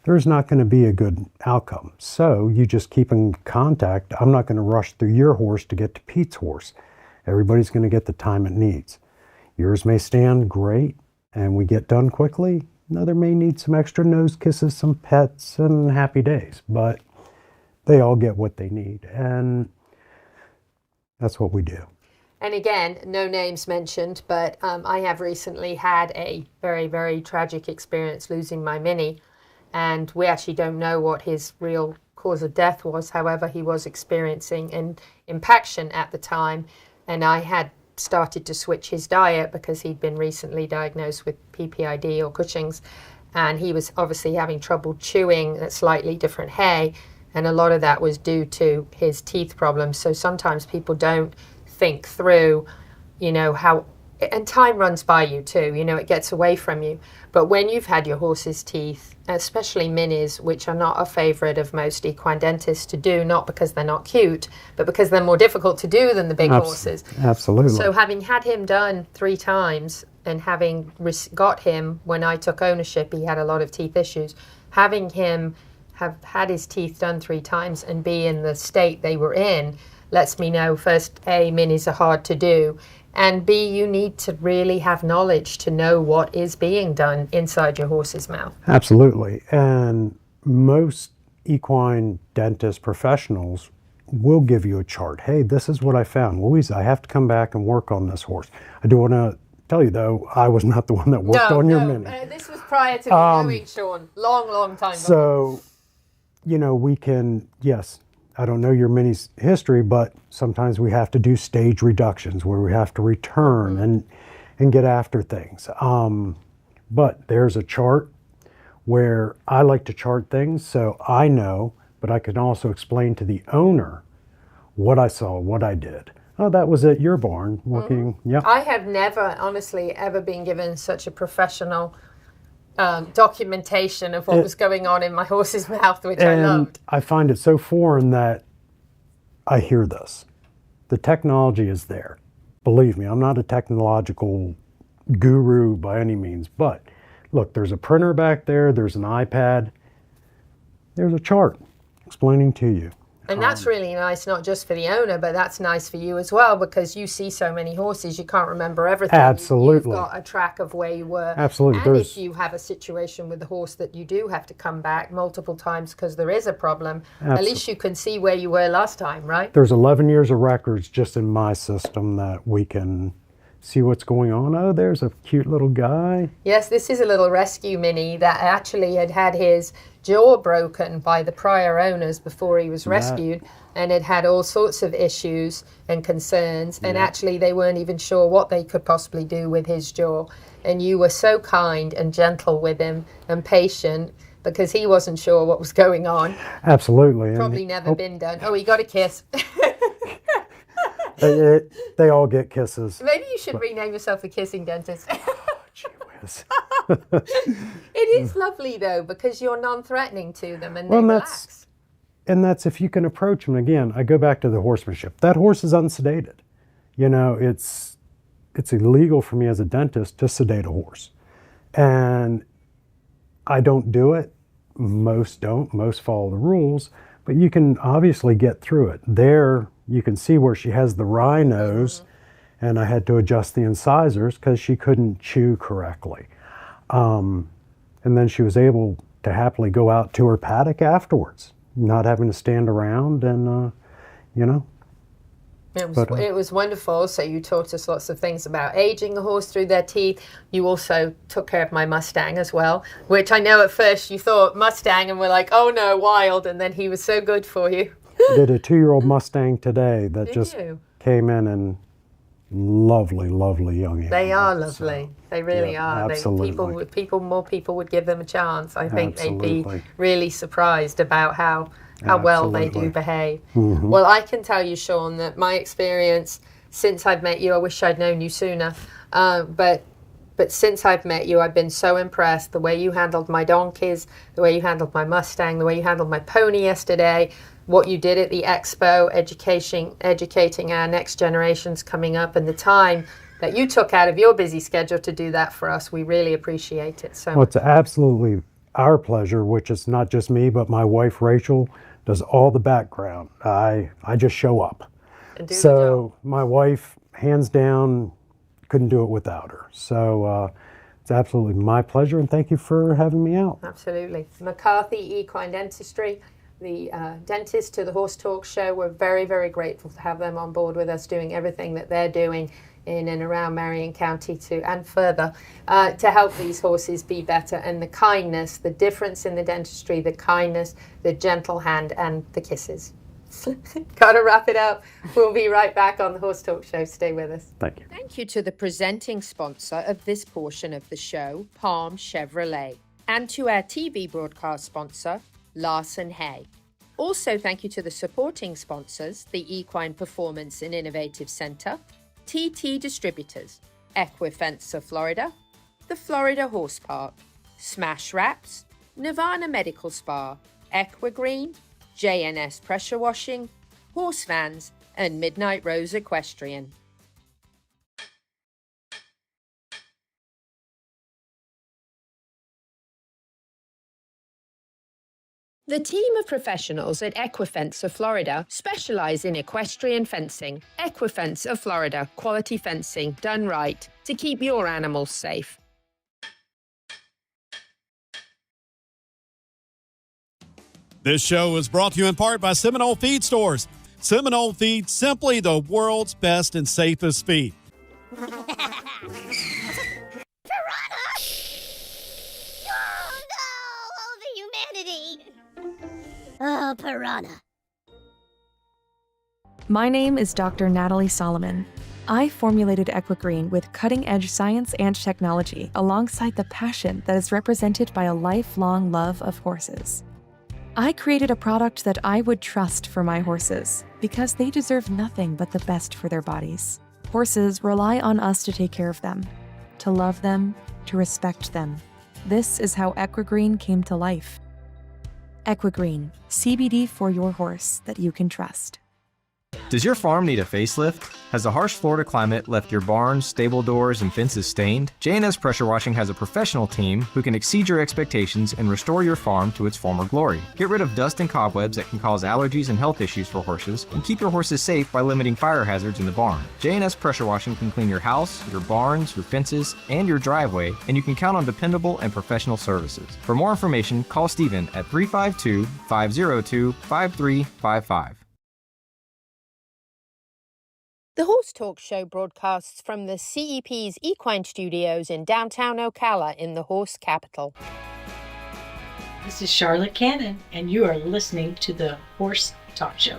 there's not going to be a good outcome. So you just keep in contact. I'm not going to rush through your horse to get to Pete's horse. Everybody's going to get the time it needs. Yours may stand great and we get done quickly. Another may need some extra nose kisses, some pets, and happy days. But they all get what they need. And that's what we do. And again, no names mentioned, but I have recently had a very, very tragic experience losing my Mini. And we actually don't know what his real cause of death was. However, he was experiencing an impaction at the time. And I had started to switch his diet because he'd been recently diagnosed with PPID or Cushing's. And he was obviously having trouble chewing a slightly different hay. And a lot of that was due to his teeth problems. So sometimes people don't think through, you know, how, and time runs by you too, you know, it gets away from you. But when you've had your horse's teeth, especially minis, which are not a favorite of most equine dentists to do, not because they're not cute, but because they're more difficult to do than the big horses. Absolutely. So having had him done 3 times and having got him, when I took ownership, he had a lot of teeth issues. Having him have had his teeth done 3 times and be in the state they were in lets me know, first, A, minis are hard to do, and B, you need to really have knowledge to know what is being done inside your horse's mouth. Absolutely. And most equine dentist professionals will give you a chart. Hey, this is what I found. Louise, I have to come back and work on this horse. I do want to tell you, though, I was not the one that worked on your Mini. This was prior to me knowing Sean. Long time ago. So, you know, we can, yes, I don't know your Mini's history, but sometimes we have to do stage reductions where we have to return and get after things. But there's a chart where I like to chart things so I know, but I can also explain to the owner what I saw, what I did. Oh, that was at your barn working. Yeah. I have never, honestly, ever been given such a professional documentation of what was going on in my horse's mouth, which I loved. I find it so foreign that I hear this. The technology is there. Believe me, I'm not a technological guru by any means, but look, there's a printer back there, there's an iPad, there's a chart explaining to you. And that's really nice, not just for the owner, but that's nice for you as well, because you see so many horses, you can't remember everything. Absolutely. You've got a track of where you were. Absolutely. And if you have a situation with the horse that you do have to come back multiple times because there is a problem, at least you can see where you were last time, right? There's 11 years of records just in my system that we can see what's going on. Oh, there's a cute little guy. Yes, this is a little rescue Mini that actually had his jaw broken by the prior owners before he was rescued, and it had all sorts of issues and concerns, and actually they weren't even sure what they could possibly do with his jaw. And you were so kind and gentle with him and patient because he wasn't sure what was going on. Absolutely. Probably never been done. Oh, he got a kiss. They all get kisses. Maybe you should rename yourself a kissing dentist. Gee whiz. It is lovely though, because you're non-threatening to them and Well, they and relax. that's if you can approach them. Again, I go back to the horsemanship. That horse is unsedated. You know, it's illegal for me as a dentist to sedate a horse. And I don't do it. Most don't. Most follow the rules. But you can obviously get through it. There, you can see where she has the wry nose, and I had to adjust the incisors because she couldn't chew correctly. And then she was able to happily go out to her paddock afterwards, not having to stand around and, you know. It was wonderful. So you taught us lots of things about aging a horse through their teeth. You also took care of my Mustang as well, which I know at first you thought Mustang and we're like, oh no, wild. And then he was so good for you. I did a 2-year-old Mustang today that Did just you? came in and lovely, lovely young animal. They are lovely. They really are. absolutely. More people would give them a chance. I think they'd be Absolutely. really surprised about how well they do Absolutely. behave. Mhm. Well, I can tell you, Sean, that my experience since I've met you, I wish I'd known you sooner, but since I've met you, I've been so impressed. The way you handled my donkeys, the way you handled my Mustang, the way you handled my pony yesterday, what you did at the expo, educating our next generations coming up, and the time that you took out of your busy schedule to do that for us. We really appreciate it so Well, much. it's absolutely our pleasure, which is not just me, but my wife, Rachel, does all the background. I just show up. And do the So my wife, hands down, couldn't do it without her. So it's absolutely my pleasure, and thank you for having me out. Absolutely. McCarthy Equine Dentistry, the dentist to the Horse Talk Show. We're very, very grateful to have them on board with us, doing everything that they're doing in and around Marion County and further to help these horses be better. And the kindness, the difference in the dentistry, the kindness, the gentle hand, and the kisses. Gotta wrap it up. We'll be right back on the Horse Talk Show. Stay with us. Thank you. Thank you to the presenting sponsor of this portion of the show, Palm Chevrolet, and to our TV broadcast sponsor, Larson Hay. Also, thank you to the supporting sponsors, the Equine Performance and Innovative Center, TT Distributors, Equifence of Florida, the Florida Horse Park, Smash Wraps, Nirvana Medical Spa, Equigreen, JNS Pressure Washing, Horse Vans, and Midnight Rose Equestrian. The team of professionals at Equifence of Florida specialize in equestrian fencing. Equifence of Florida, quality fencing done right to keep your animals safe. This show is brought to you in part by Seminole Feed Stores. Seminole Feed, simply the world's best and safest feed. Piranha! Oh no! Oh, the humanity! Oh, Piranha. My name is Dr. Natalie Solomon. I formulated Equigreen with cutting-edge science and technology alongside the passion that is represented by a lifelong love of horses. I created a product that I would trust for my horses because they deserve nothing but the best for their bodies. Horses rely on us to take care of them, to love them, to respect them. This is how Equigreen came to life. Equigreen, CBD for your horse that you can trust. Does your farm need a facelift? Has the harsh Florida climate left your barns, stable doors, and fences stained? JNS Pressure Washing has a professional team who can exceed your expectations and restore your farm to its former glory. Get rid of dust and cobwebs that can cause allergies and health issues for horses, and keep your horses safe by limiting fire hazards in the barn. JNS Pressure Washing can clean your house, your barns, your fences, and your driveway, and you can count on dependable and professional services. For more information, call Steven at 352-502-5355. The Horse Talk Show broadcasts from the CEP's Equine Studios in downtown Ocala in the horse capital. This is Charlotte Cannon, and you are listening to the Horse Talk Show.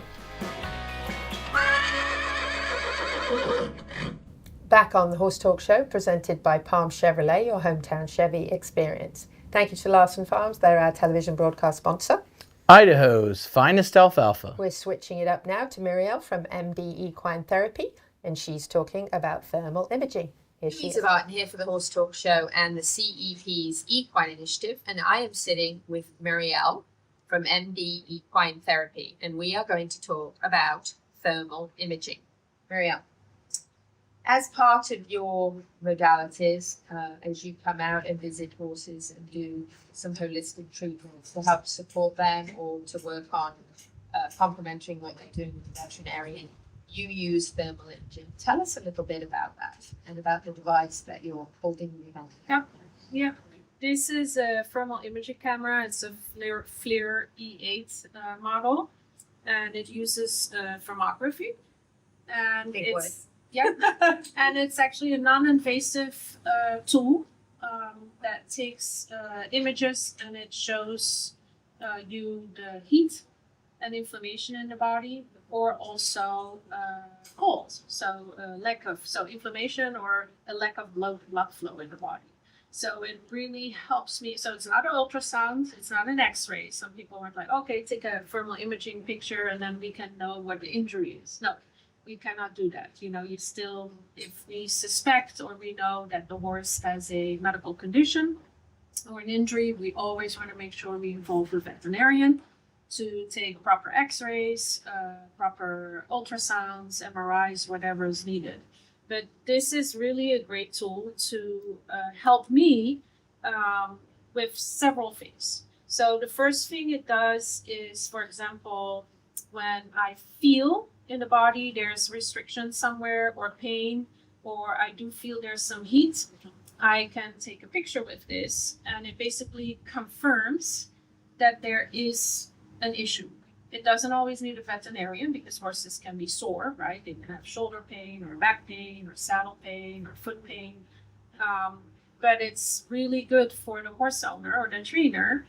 Back on the Horse Talk Show, presented by Palm Chevrolet, your hometown Chevy experience. Thank you to Larson Farms, they're our television broadcast sponsor. Idaho's finest alfalfa. We're switching it up now to Muriel from MD Equine Therapy, and she's talking about thermal imaging. Here she Lisa is. Barton here for the Horse Talk Show and the CEP's Equine Initiative, and I am sitting with Muriel from MD Equine Therapy, and we are going to talk about thermal imaging. Muriel, as part of your modalities, as you come out and visit horses and do some holistic treatments to help support them or to work on complementing what they're doing with the veterinarian, you use thermal imaging. Tell us a little bit about that and about the device that you're holding in your hand. Yeah. This is a thermal imaging camera. It's a FLIR E8 model, and it uses thermography. And Big word. Yeah, and it's actually a non-invasive tool that takes images, and it shows you the heat and inflammation in the body, or also cold, so inflammation or a lack of blood flow in the body. So it really helps me. So it's not an ultrasound, it's not an X-ray. Some people are like, okay, take a thermal imaging picture and then we can know what the injury is. No, we cannot do that. You still, if we suspect or we know that the horse has a medical condition or an injury, we always want to make sure we involve the veterinarian to take proper X-rays, proper ultrasounds, MRIs, whatever is needed. But this is really a great tool to help me with several things. So the first thing it does is, for example, when I feel in the body there's restriction somewhere or pain, or I do feel there's some heat, I can take a picture with this, and it basically confirms that there is an issue. It doesn't always need a veterinarian because horses can be sore, right? They can have shoulder pain or back pain or saddle pain or foot pain. But it's really good for the horse owner or the trainer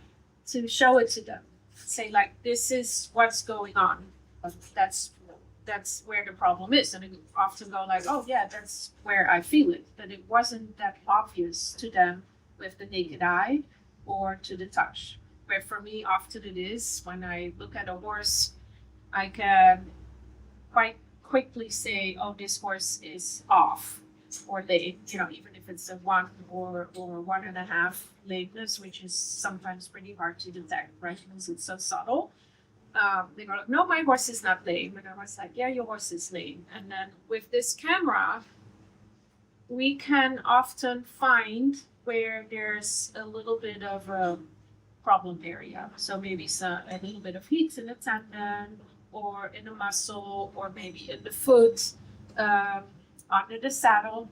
to show it to them. Say like, this is what's going on. But that's where the problem is. And they often go like, oh yeah, that's where I feel it. But it wasn't that obvious to them with the naked eye or to the touch. Where for me, often it is. When I look at a horse, I can quite quickly say, oh, this horse is off, or lame, even if it's a 1 or 1.5 lameness, which is sometimes pretty hard to detect, right? Because it's so subtle. They go like, no, my horse is not lame. And I was like, yeah, your horse is lame. And then with this camera, we can often find where there's a little bit of a problem area. So maybe a little bit of heat in the tendon or in the muscle or maybe in the foot, under the saddle.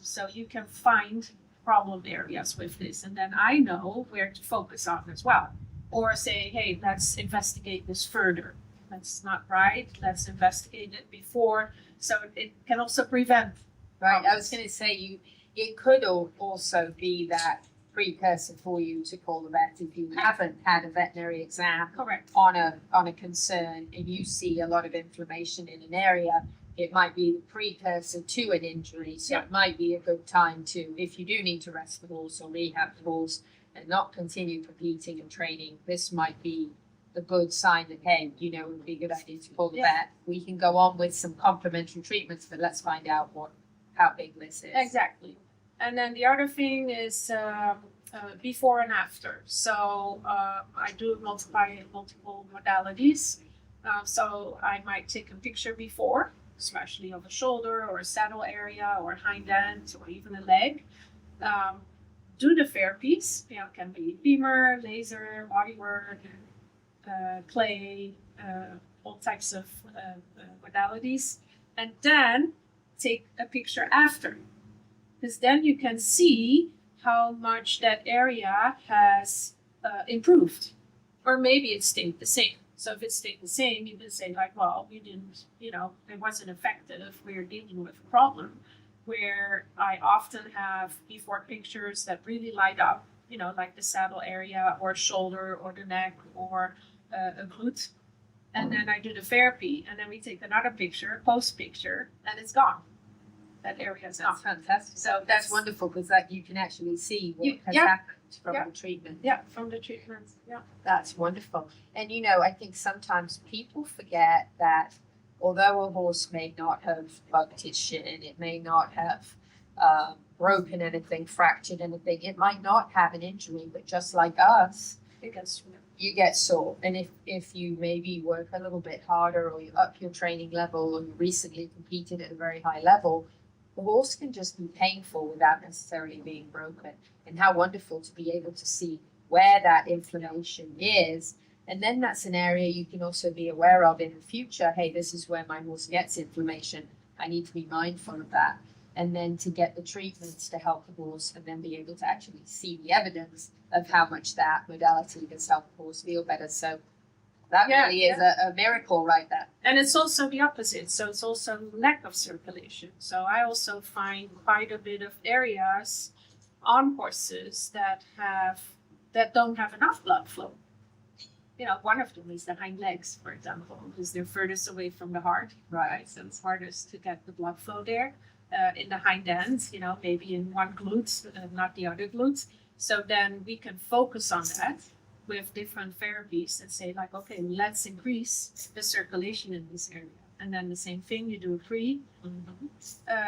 So you can find problem areas with this. And then I know where to focus on as well. Or say, hey, let's investigate this further. That's not right. Let's investigate it before. So it can also prevent. Right. I was going to say, it could also be that precursor for you to call the vet if you haven't had a veterinary exam. Correct. On a concern, and you see a lot of inflammation in an area. It might be the precursor to an injury. So It might be a good time to, if you do need to rest the horse or rehab the horse, and not continue competing and training, this might be a good sign that, hey, it would be a good idea to call the vet. We can go on with some complementary treatments, but let's find out how big this is. Exactly. And then the other thing is before and after. So I do multiple modalities. So I might take a picture before, especially of a shoulder or a saddle area or hind end or even a leg. Do the therapies, it can be beamer, laser, bodywork, clay, all types of modalities, and then take a picture after, because then you can see how much that area has improved, or maybe it stayed the same. So if it stayed the same, you can say like, well, you didn't, it wasn't effective. We're dealing with a problem. Where I often have before pictures that really light up, like the saddle area or shoulder or the neck or a glute. And then I do the therapy, and then we take another picture, post picture, and it's gone. That area is gone. That's fantastic. So that's wonderful because that you can actually see what has happened. from Yeah. the treatment. Yeah, from the treatment. Yeah. That's wonderful. And you know, I think sometimes people forget that although a horse may not have bucked its shin, it may not have broken anything, fractured anything, it might not have an injury, but just like us, It gets you get sore. And if you maybe work a little bit harder or you up your training level or you recently competed at a very high level, the horse can just be painful without necessarily being broken. And how wonderful to be able to see where that inflammation is. And then that's an area you can also be aware of in the future. Hey, this is where my horse gets inflammation. I need to be mindful of that. And then to get the treatments to help the horse and then be able to actually see the evidence of how much that modality has helped the horse feel better. So that really is a miracle right there. And it's also the opposite. So it's also lack of circulation. So I also find quite a bit of areas on horses that don't have enough blood flow. You know, one of them is the hind legs, for example, because they're furthest away from the heart, right? So it's hardest to get the blood flow there. In the hind ends, you know, maybe in one glute, not the other glutes. So then we can focus on that with different therapies and say like, okay, let's increase the circulation in this area. And then the same thing, you do a pre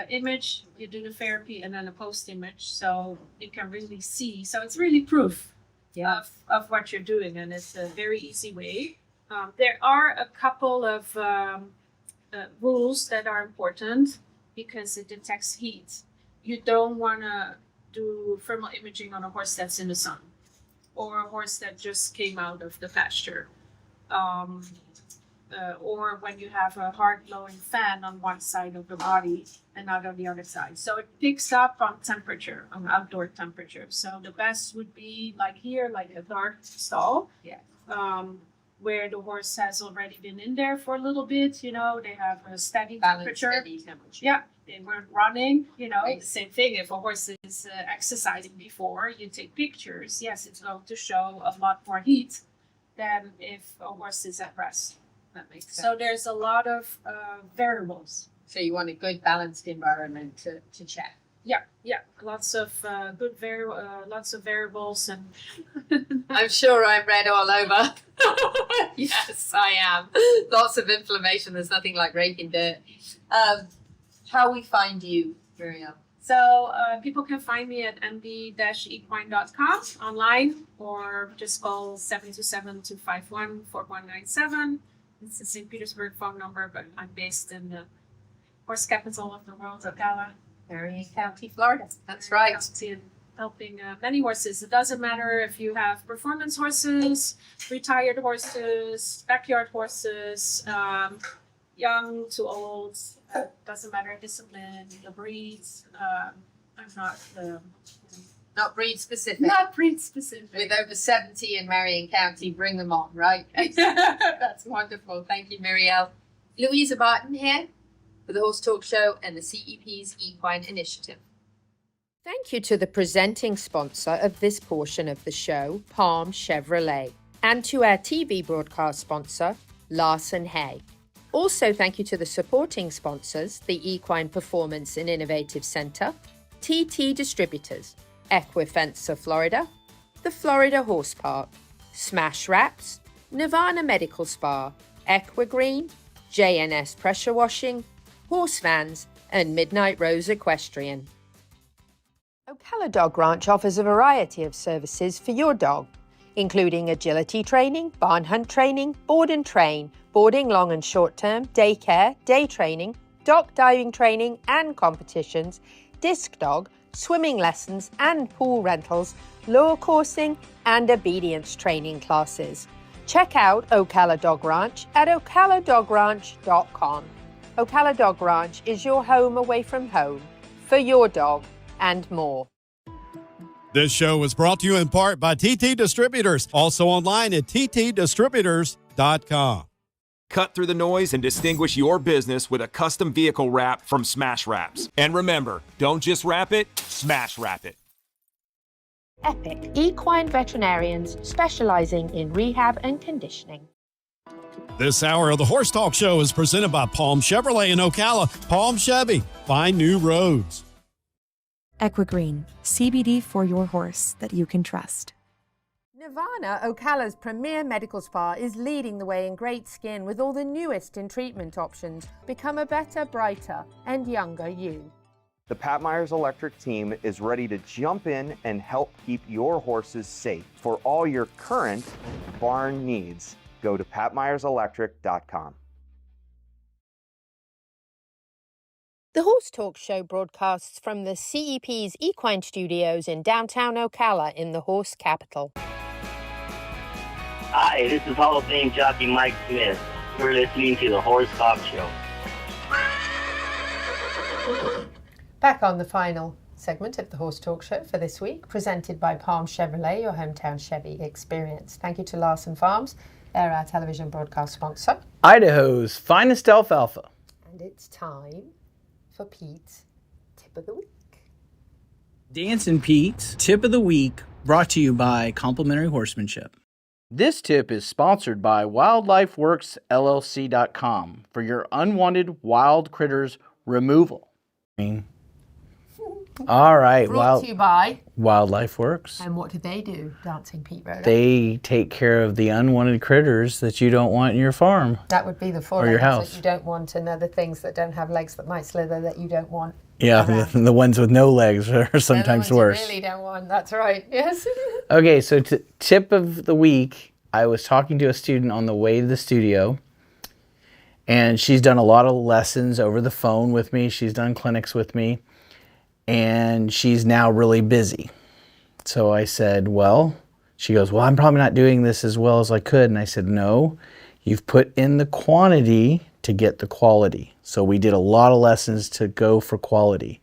image, you do the therapy, and then a post image. So you can really see. So it's really proof of what you're doing. And it's a very easy way. There are a couple of rules that are important because it detects heat. You don't want to do thermal imaging on a horse that's in the sun or a horse that just came out of the pasture. Or when you have a hard blowing fan on one side of the body and not on the other side. So it picks up on temperature, on outdoor temperature. So the best would be like here, like a dark stall. Where the horse has already been in there for a little bit, you know, they have a steady temperature. Yeah, they weren't running, you know, the same thing. If a horse is exercising before, you take pictures. Yes, it's going to show a lot more heat than if a horse is at rest. That makes sense. So there's a lot of variables. So you want a good balanced environment to check. Yeah, lots of lots of variables, and I'm sure I'm red all over. Yes, I am. Lots of inflammation. There's nothing like raking dirt. How we find you, Miriam? So people can find me at md-equine.com online, or just call 727-251-4197. It's the St. Petersburg phone number, but I'm based in the horse capital of the world, Ocala. Marion County, Florida. That's right. And helping many horses. It doesn't matter if you have performance horses, retired horses, backyard horses, young to old. Doesn't matter discipline, the breeds. I'm not breed specific. Not breed specific. With over 70 in Marion County, bring them on, right? That's wonderful. Thank you, Muriel. Louisa Barton here for the Horse Talk Show and the CEP's Equine Initiative. Thank you to the presenting sponsor of this portion of the show, Palm Chevrolet, and to our TV broadcast sponsor, Larson Hay. Also, thank you to the supporting sponsors, the Equine Performance and Innovative Center, TT Distributors, Equifensa Florida, the Florida Horse Park, Smash Wraps, Nirvana Medical Spa, Equigreen, JNS Pressure Washing, Horse Vans, and Midnight Rose Equestrian. Ocala Dog Ranch offers a variety of services for your dog, including agility training, barn hunt training, board and train, boarding long and short term, daycare, day training, dock diving training and competitions, disc dog, swimming lessons and pool rentals, lure coursing and obedience training classes. Check out Ocala Dog Ranch at ocaladogranch.com. Ocala Dog Ranch is your home away from home for your dog and more. This show was brought to you in part by TT Distributors, also online at ttdistributors.com. Cut through the noise and distinguish your business with a custom vehicle wrap from Smash Wraps. And remember, don't just wrap it, smash wrap it. Epic Equine Veterinarians specializing in rehab and conditioning. This hour of the Horse Talk Show is presented by Palm Chevrolet in Ocala. Palm Chevy, find new roads. Equigreen, CBD for your horse that you can trust. Nirvana, Ocala's premier medical spa, is leading the way in great skin with all the newest in treatment options. Become a better, brighter, and younger you. The Pat Myers Electric team is ready to jump in and help keep your horses safe. For all your current barn needs, go to patmyerselectric.com. The Horse Talk Show broadcasts from the CEP's Equine Studios in downtown Ocala in the horse capital. Hi, this is Hall of Fame jockey Mike Smith. You're listening to the Horse Talk Show. Back on the final segment of the Horse Talk Show for this week, presented by Palm Chevrolet, your hometown Chevy experience. Thank you to Larson Farms. They're our television broadcast sponsor. Idaho's finest alfalfa. And it's time for Pete's Tip of the Week. Dancing Pete's Tip of the Week, brought to you by Complimentary Horsemanship. This tip is sponsored by WildlifeWorksLLC.com for your unwanted wild critters removal. All right, Brought to you by Wildlife Works. And what do they do, Dancing Pete Roller? They take care of the unwanted critters that you don't want in your farm. That would be the four or your legs house. that you don't want, and other things that don't have legs that might slither that you don't want. Yeah, the ones with no legs are sometimes They're the ones worse. You really don't want. That's right. Yes. Okay, so tip of the week, I was talking to a student on the way to the studio, and she's done a lot of lessons over the phone with me. She's done clinics with me, and she's now really busy. So I said, well, she goes, well, I'm probably not doing this as well as I could. And I said, no, you've put in the quantity to get the quality. So we did a lot of lessons to go for quality.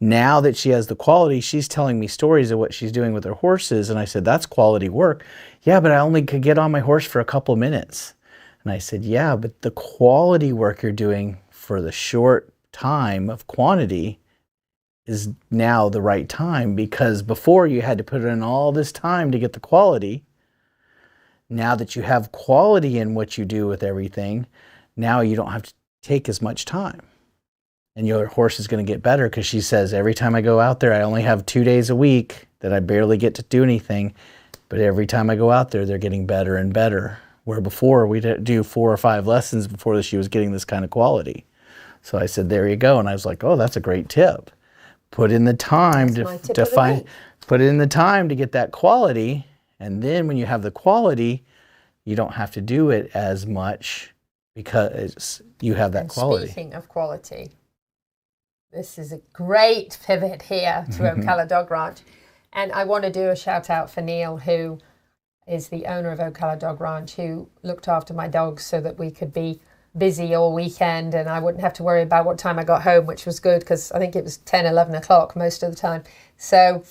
Now that she has the quality, she's telling me stories of what she's doing with her horses. And I said, that's quality work. Yeah, but I only could get on my horse for a couple of minutes. And I said, yeah, but the quality work you're doing for the short time of quantity is now the right time, because before you had to put in all this time to get the quality. Now that you have quality in what you do with everything, now you don't have to take as much time. And your horse is going to get better, because she says, every time I go out there, I only have 2 days a week that I barely get to do anything. But every time I go out there, they're getting better and better. Where before, we'd do 4 or 5 lessons before she was getting this kind of quality. So I said, there you go. And I was like, oh, that's a great tip. Put in the time to find, put in the time to get that quality. And then when you have the quality, you don't have to do it as much because you have that quality. Speaking of quality, this is a great pivot here to Ocala Dog Ranch. And I want to do a shout out for Neil, who is the owner of Ocala Dog Ranch, who looked after my dogs so that we could be busy all weekend and I wouldn't have to worry about what time I got home, which was good because I think it was 10, 11 o'clock most of the time. So,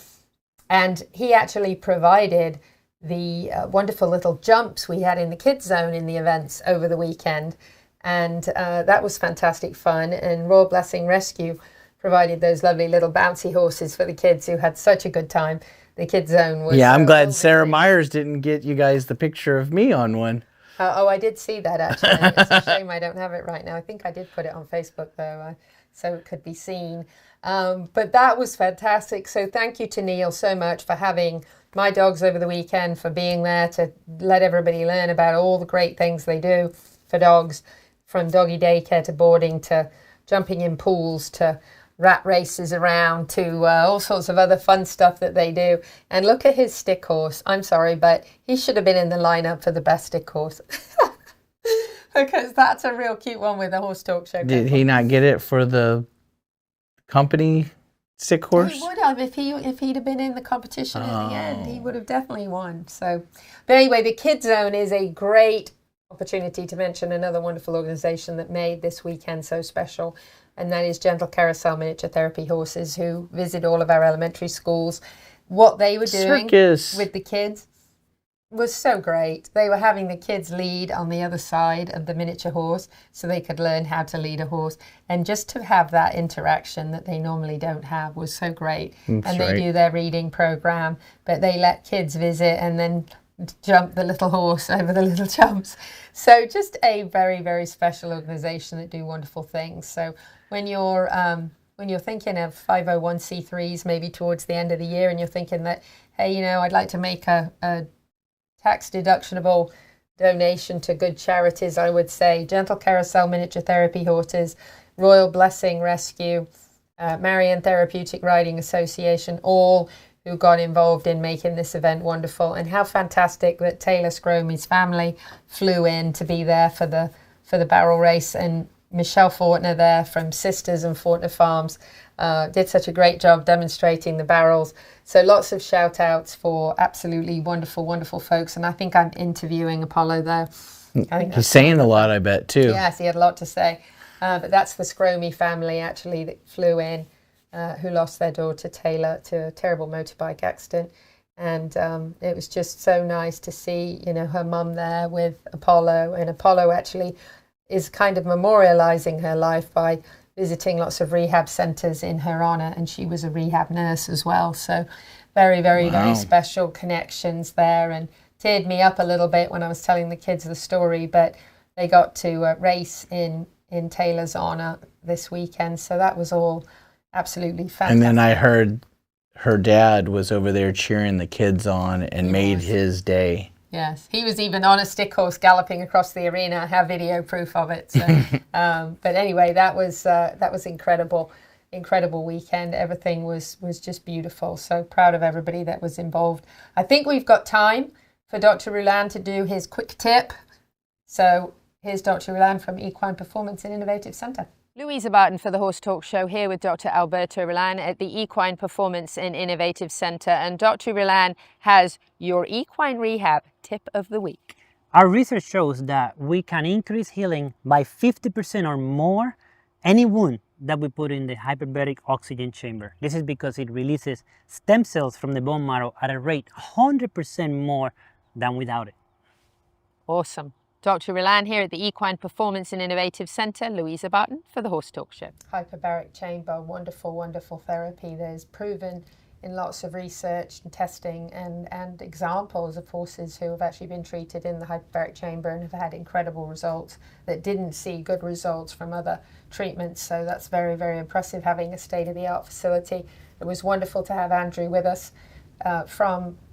and he actually provided the wonderful little jumps we had in the kids zone in the events over the weekend. And that was fantastic fun. And Royal Blessing Rescue provided those lovely little bouncy horses for the kids who had such a good time. The kids zone was... Yeah, I'm glad Sarah Myers didn't get you guys the picture of me on one. Oh, I did see that actually. It's a shame I don't have it right now. I think I did put it on Facebook though, so it could be seen. But that was fantastic. So thank you to Neil so much for having my dogs over the weekend, for being there to let everybody learn about all the great things they do for dogs, from doggy daycare to boarding to jumping in pools to rat races around to all sorts of other fun stuff that they do. And look at his stick horse. I'm sorry, but he should have been in the lineup for the best stick horse. Because that's a real cute one with the Horse Talk Show. Did he not get it for the company stick horse? He would have if he'd have been in the competition in the end. He would have definitely won. So, but anyway, the Kids Zone is a great opportunity to mention another wonderful organization that made this weekend so special. And that is Gentle Carousel Miniature Therapy Horses, who visit all of our elementary schools. What they were doing with the kids was so great. They were having the kids lead on the other side of the miniature horse so they could learn how to lead a horse. And just to have that interaction that they normally don't have was so great. That's they do their reading program, but they let kids visit and then jump the little horse over the little jumps. So just a very, very special organization that do wonderful things. So when you're when you're thinking of 501c3s maybe towards the end of the year, and you're thinking that, hey, I'd like to make a tax deductible donation to good charities, I would say Gentle Carousel Miniature Therapy Horses, Royal Blessing Rescue, Marion Therapeutic Riding Association, all who got involved in making this event wonderful. And how fantastic that Taylor Scromie's family flew in to be there for the barrel race, and Michelle Fortner there from Sisters and Fortner Farms did such a great job demonstrating the barrels. So lots of shout outs for absolutely wonderful, wonderful folks. And I think I'm interviewing Apollo there. He's saying a lot, I bet, too. Yes, he had a lot to say. But that's the Scromie family actually that flew in, who lost their daughter Taylor to a terrible motorbike accident. And it was just so nice to see, her mum there with Apollo. And Apollo actually is kind of memorializing her life by visiting lots of rehab centers in her honor. And she was a rehab nurse as well. So very, very, very special connections there. And teared me up a little bit when I was telling the kids the story. But they got to race in Taylor's honor this weekend. So that was all absolutely fantastic. And then I heard her dad was over there cheering the kids on and made his day. Yes, he was even on a stick horse galloping across the arena. I have video proof of it. So, but anyway, that was incredible weekend. Everything was just beautiful. So proud of everybody that was involved. I think we've got time for Dr. Rouland to do his quick tip. So here's Dr. Rouland from Equine Performance and Innovative Centre. Louisa Barton for the Horse Talk Show here with Dr. Alberto Rouland at the Equine Performance and Innovative Centre. And Dr. Rouland has your equine rehab tip of the week. Our research shows that we can increase healing by 50% or more any wound that we put in the hyperbaric oxygen chamber. This is because it releases stem cells from the bone marrow at a rate 100% more than without it. Awesome. Dr. Rouland here at the Equine Performance and Innovative Centre. Louisa Barton for the Horse Talk Show. Hyperbaric chamber, wonderful, wonderful therapy. There's proven in lots of research and testing and examples of horses who have actually been treated in the hyperbaric chamber and have had incredible results that didn't see good results from other treatments. So that's very, very impressive, having a state-of-the-art facility. It was wonderful to have Andrew with us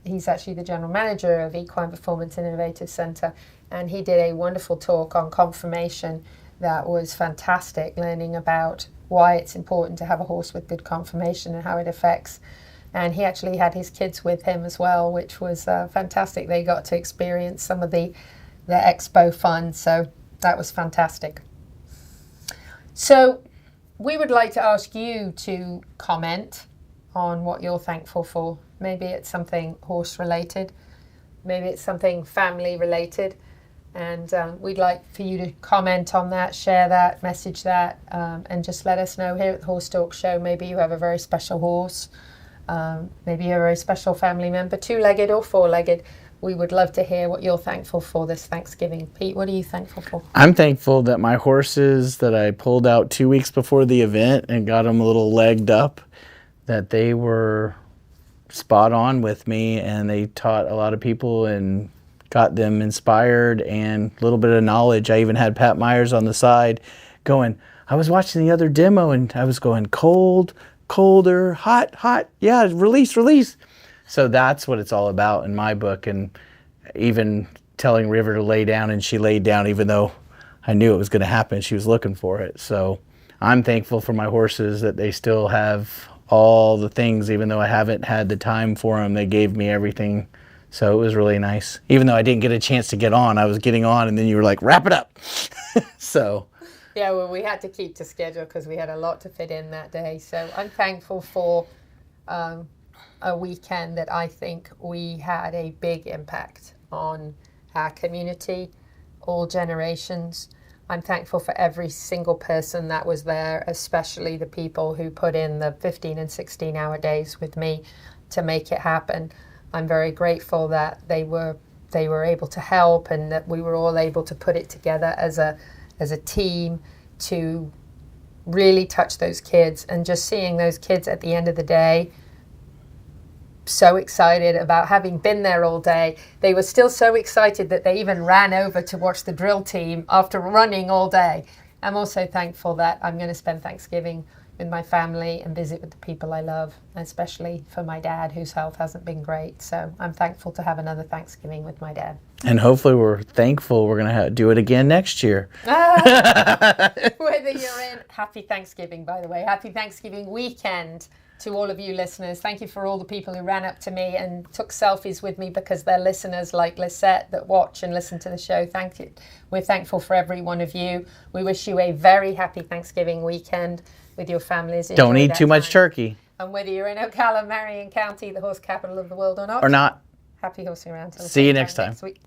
he's actually the general manager of Equine Performance and Innovative Centre, and he did a wonderful talk on conformation that was fantastic, learning about why it's important to have a horse with good conformation and how it affects. And he actually had his kids with him as well, which was fantastic. They got to experience some of the expo fun, so that was fantastic. So we would like to ask you to comment on what you're thankful for. Maybe it's something horse related, maybe it's something family related, and we'd like for you to comment on that, share that, message that, and just let us know here at the Horse Talk Show. Maybe you have a very special horse, maybe you're a very special family member, two-legged or four-legged. We would love to hear what you're thankful for this Thanksgiving. Pete, what are you thankful for? I'm thankful that my horses that I pulled out 2 weeks before the event and got them a little legged up, that they were spot on with me, and they taught a lot of people and got them inspired and a little bit of knowledge. I even had Pat Myers on the side going, I was watching the other demo and I was going cold, colder, hot, hot, yeah, release, release. So that's what it's all about in my book. And even telling River to lay down, and she laid down even though I knew it was going to happen. She was looking for it. So I'm thankful for my horses that they still have all the things, even though I haven't had the time for them. They gave me everything. So it was really nice. Even though I didn't get a chance to get on, I was getting on, and then you were like, wrap it up. So. Yeah, well, we had to keep to schedule because we had a lot to fit in that day. So I'm thankful for a weekend that I think we had a big impact on our community, all generations. I'm thankful for every single person that was there, especially the people who put in the 15 and 16-hour days with me to make it happen. I'm very grateful that they were able to help, and that we were all able to put it together as a team to really touch those kids. And just seeing those kids at the end of the day so excited about having been there all day. They were still so excited that they even ran over to watch the drill team after running all day. I'm also thankful that I'm going to spend Thanksgiving with my family and visit with the people I love, especially for my dad, whose health hasn't been great. So I'm thankful to have another Thanksgiving with my dad. And hopefully we're thankful we're going to do it again next year. Whether you're in, happy Thanksgiving, by the way. Happy Thanksgiving weekend to all of you listeners. Thank you for all the people who ran up to me and took selfies with me because they're listeners like Lisette that watch and listen to the show. Thank you. We're thankful for every one of you. We wish you a very happy Thanksgiving weekend with your families. Don't Enjoy eat that too much time. turkey. And whether you're in Ocala, Marion County, the horse capital of the world or not. Or not. Happy horsing around. Till the See you same next time. Next week.